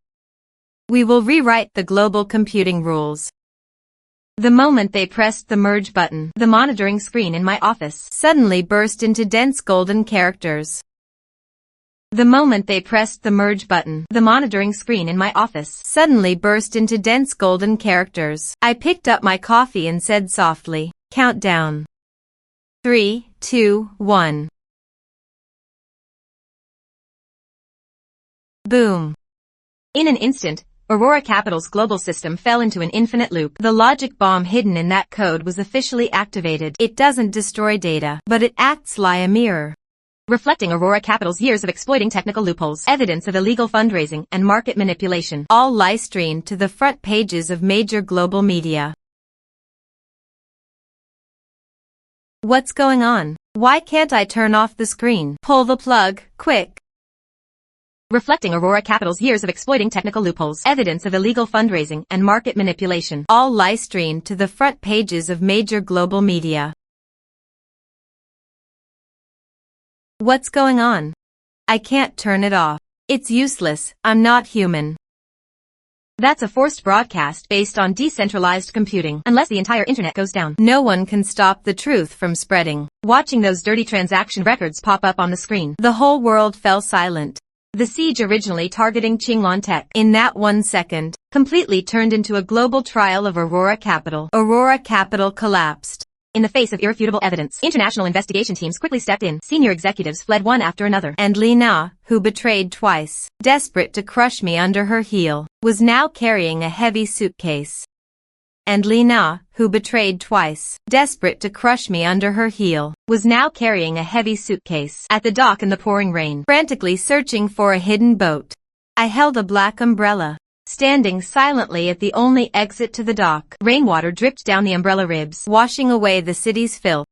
we will rewrite the global computing rules. The moment they pressed the merge button, the monitoring screen in my office suddenly burst into dense golden characters. The moment they pressed the merge button, the monitoring screen in my office suddenly burst into dense golden characters. I picked up my coffee and said softly, "Countdown. 3, 2, 1. Boom. In an instant, Aurora Capital's global system fell into an infinite loop. The logic bomb hidden in that code was officially activated. It doesn't destroy data, but it acts like a mirror, reflecting Aurora Capital's years of exploiting technical loopholes, evidence of illegal fundraising and market manipulation, all live-streamed to the front pages of major global media. What's going on? Why can't I turn off the screen? Pull the plug, quick. Reflecting Aurora Capital's years of exploiting technical loopholes, evidence of illegal fundraising and market manipulation, all live-streamed to the front pages of major global media. What's going on? I can't turn it off. It's useless, I'm not human. That's a forced broadcast based on decentralized computing. Unless the entire internet goes down, no one can stop the truth from spreading. Watching those dirty transaction records pop up on the screen, the whole world fell silent. The siege originally targeting Qinglong Tech, in that 1 second, completely turned into a global trial of Aurora Capital. Aurora Capital collapsed. In the face of irrefutable evidence, international investigation teams quickly stepped in. Senior executives fled one after another. And Li Na, who betrayed twice, desperate to crush me under her heel, was now carrying a heavy suitcase. And Li Na, who betrayed twice, desperate to crush me under her heel, was now carrying a heavy suitcase at the dock in the pouring rain, frantically searching for a hidden boat. I held a black umbrella, standing silently at the only exit to the dock. Rainwater dripped down the umbrella ribs, washing away the city's filth.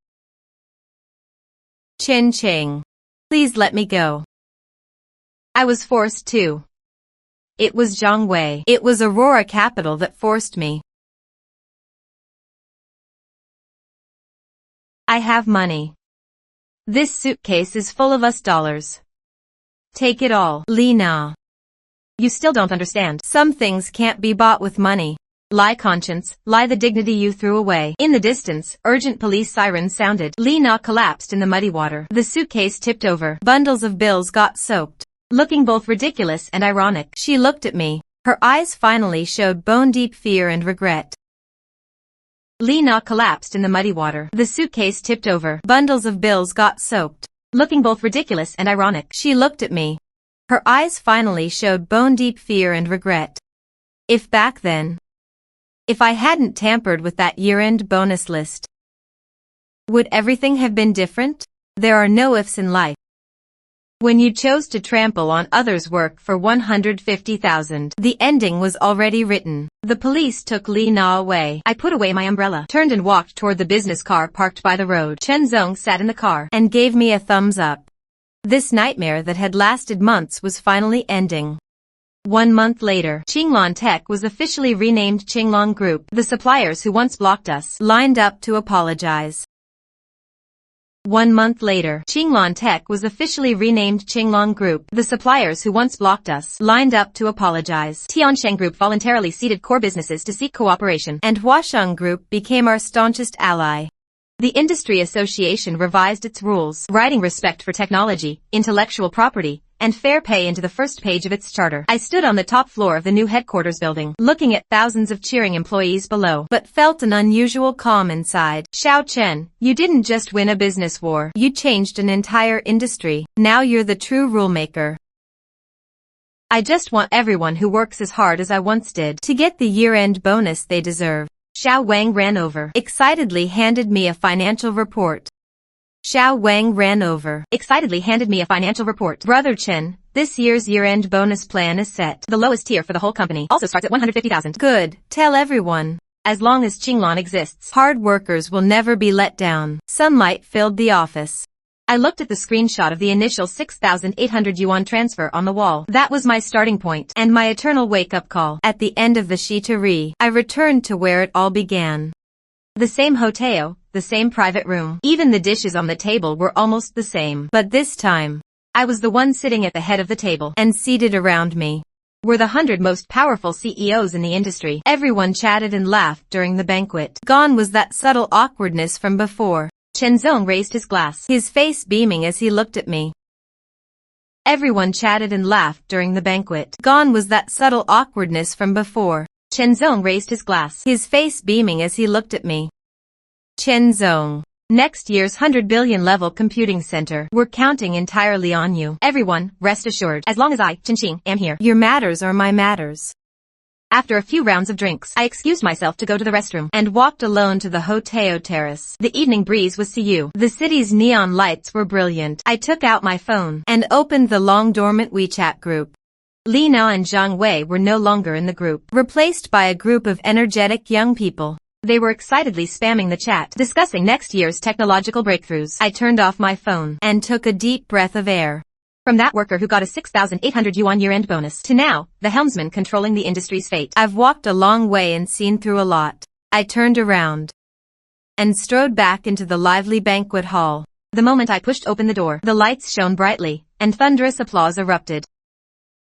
Qin Cheng, please let me go. I was forced to. It was Zhang Wei. It was Aurora Capital that forced me. I have money. This suitcase is full of US dollars. Take it all. Li Na. You still don't understand. Some things can't be bought with money. Lie conscience, lie the dignity you threw away. In the distance, urgent police sirens sounded. Li Na collapsed in the muddy water. The suitcase tipped over. Bundles of bills got soaked. Looking both ridiculous and ironic, she looked at me. Her eyes finally showed bone-deep fear and regret. Li Na collapsed in the muddy water. The suitcase tipped over. Bundles of bills got soaked. Looking both ridiculous and ironic, she looked at me. Her eyes finally showed bone-deep fear and regret. If back then, if I hadn't tampered with that year-end bonus list, would everything have been different? There are no ifs in life. When you chose to trample on others' work for 150,000, the ending was already written. The police took Li Na away. I put away my umbrella, turned and walked toward the business car parked by the road. Chen Zong sat in the car and gave me a thumbs up. This nightmare that had lasted months was finally ending. 1 month later, Qinglong Tech was officially renamed Qinglong Group. The suppliers who once blocked us lined up to apologize. 1 month later, Qinglong Tech was officially renamed Qinglong Group. The suppliers who once blocked us lined up to apologize. Tiansheng Group voluntarily ceded core businesses to seek cooperation, and Huasheng Group became our staunchest ally. The Industry Association revised its rules, writing respect for technology, intellectual property, and fair pay into the first page of its charter. I stood on the top floor of the new headquarters building, looking at thousands of cheering employees below, but felt an unusual calm inside. Xiao Chen, you didn't just win a business war. You changed an entire industry. Now you're the true rulemaker. I just want everyone who works as hard as I once did to get the year-end bonus they deserve. Xiao Wang ran over, excitedly handed me a financial report. Xiao Wang ran over, excitedly handed me a financial report. Brother Chen, this year's year-end bonus plan is set. The lowest tier for the whole company also starts at 150,000. Good. Tell everyone. As long as Qinglong exists, hard workers will never be let down. Sunlight filled the office. I looked at the screenshot of the initial 6,800 yuan transfer on the wall. That was my starting point and my eternal wake-up call. At the end of the Shitari, I returned to where it all began. The same hotel, the same private room. Even the dishes on the table were almost the same. But this time, I was the one sitting at the head of the table. And seated around me were the 100 most powerful CEOs in the industry. Everyone chatted and laughed during the banquet. Gone was that subtle awkwardness from before. Chen Zong raised his glass, his face beaming as he looked at me. Everyone chatted and laughed during the banquet. Gone was that subtle awkwardness from before. Chen Zong raised his glass, his face beaming as he looked at me. Chen Zong. Next year's 100 billion level computing center. We're counting entirely on you. Everyone, rest assured. As long as I, Chen Qing, am here, your matters are my matters. After a few rounds of drinks, I excused myself to go to the restroom and walked alone to the hotel terrace. The evening breeze was Siu. The city's neon lights were brilliant. I took out my phone and opened the long-dormant WeChat group. Li Na and Zhang Wei were no longer in the group, replaced by a group of energetic young people. They were excitedly spamming the chat, discussing next year's technological breakthroughs. I turned off my phone and took a deep breath of air. From that worker who got a 6,800 yuan year-end bonus to now, the helmsman controlling the industry's fate. I've walked a long way and seen through a lot. I turned around and strode back into the lively banquet hall. The moment I pushed open the door, the lights shone brightly, and thunderous applause erupted.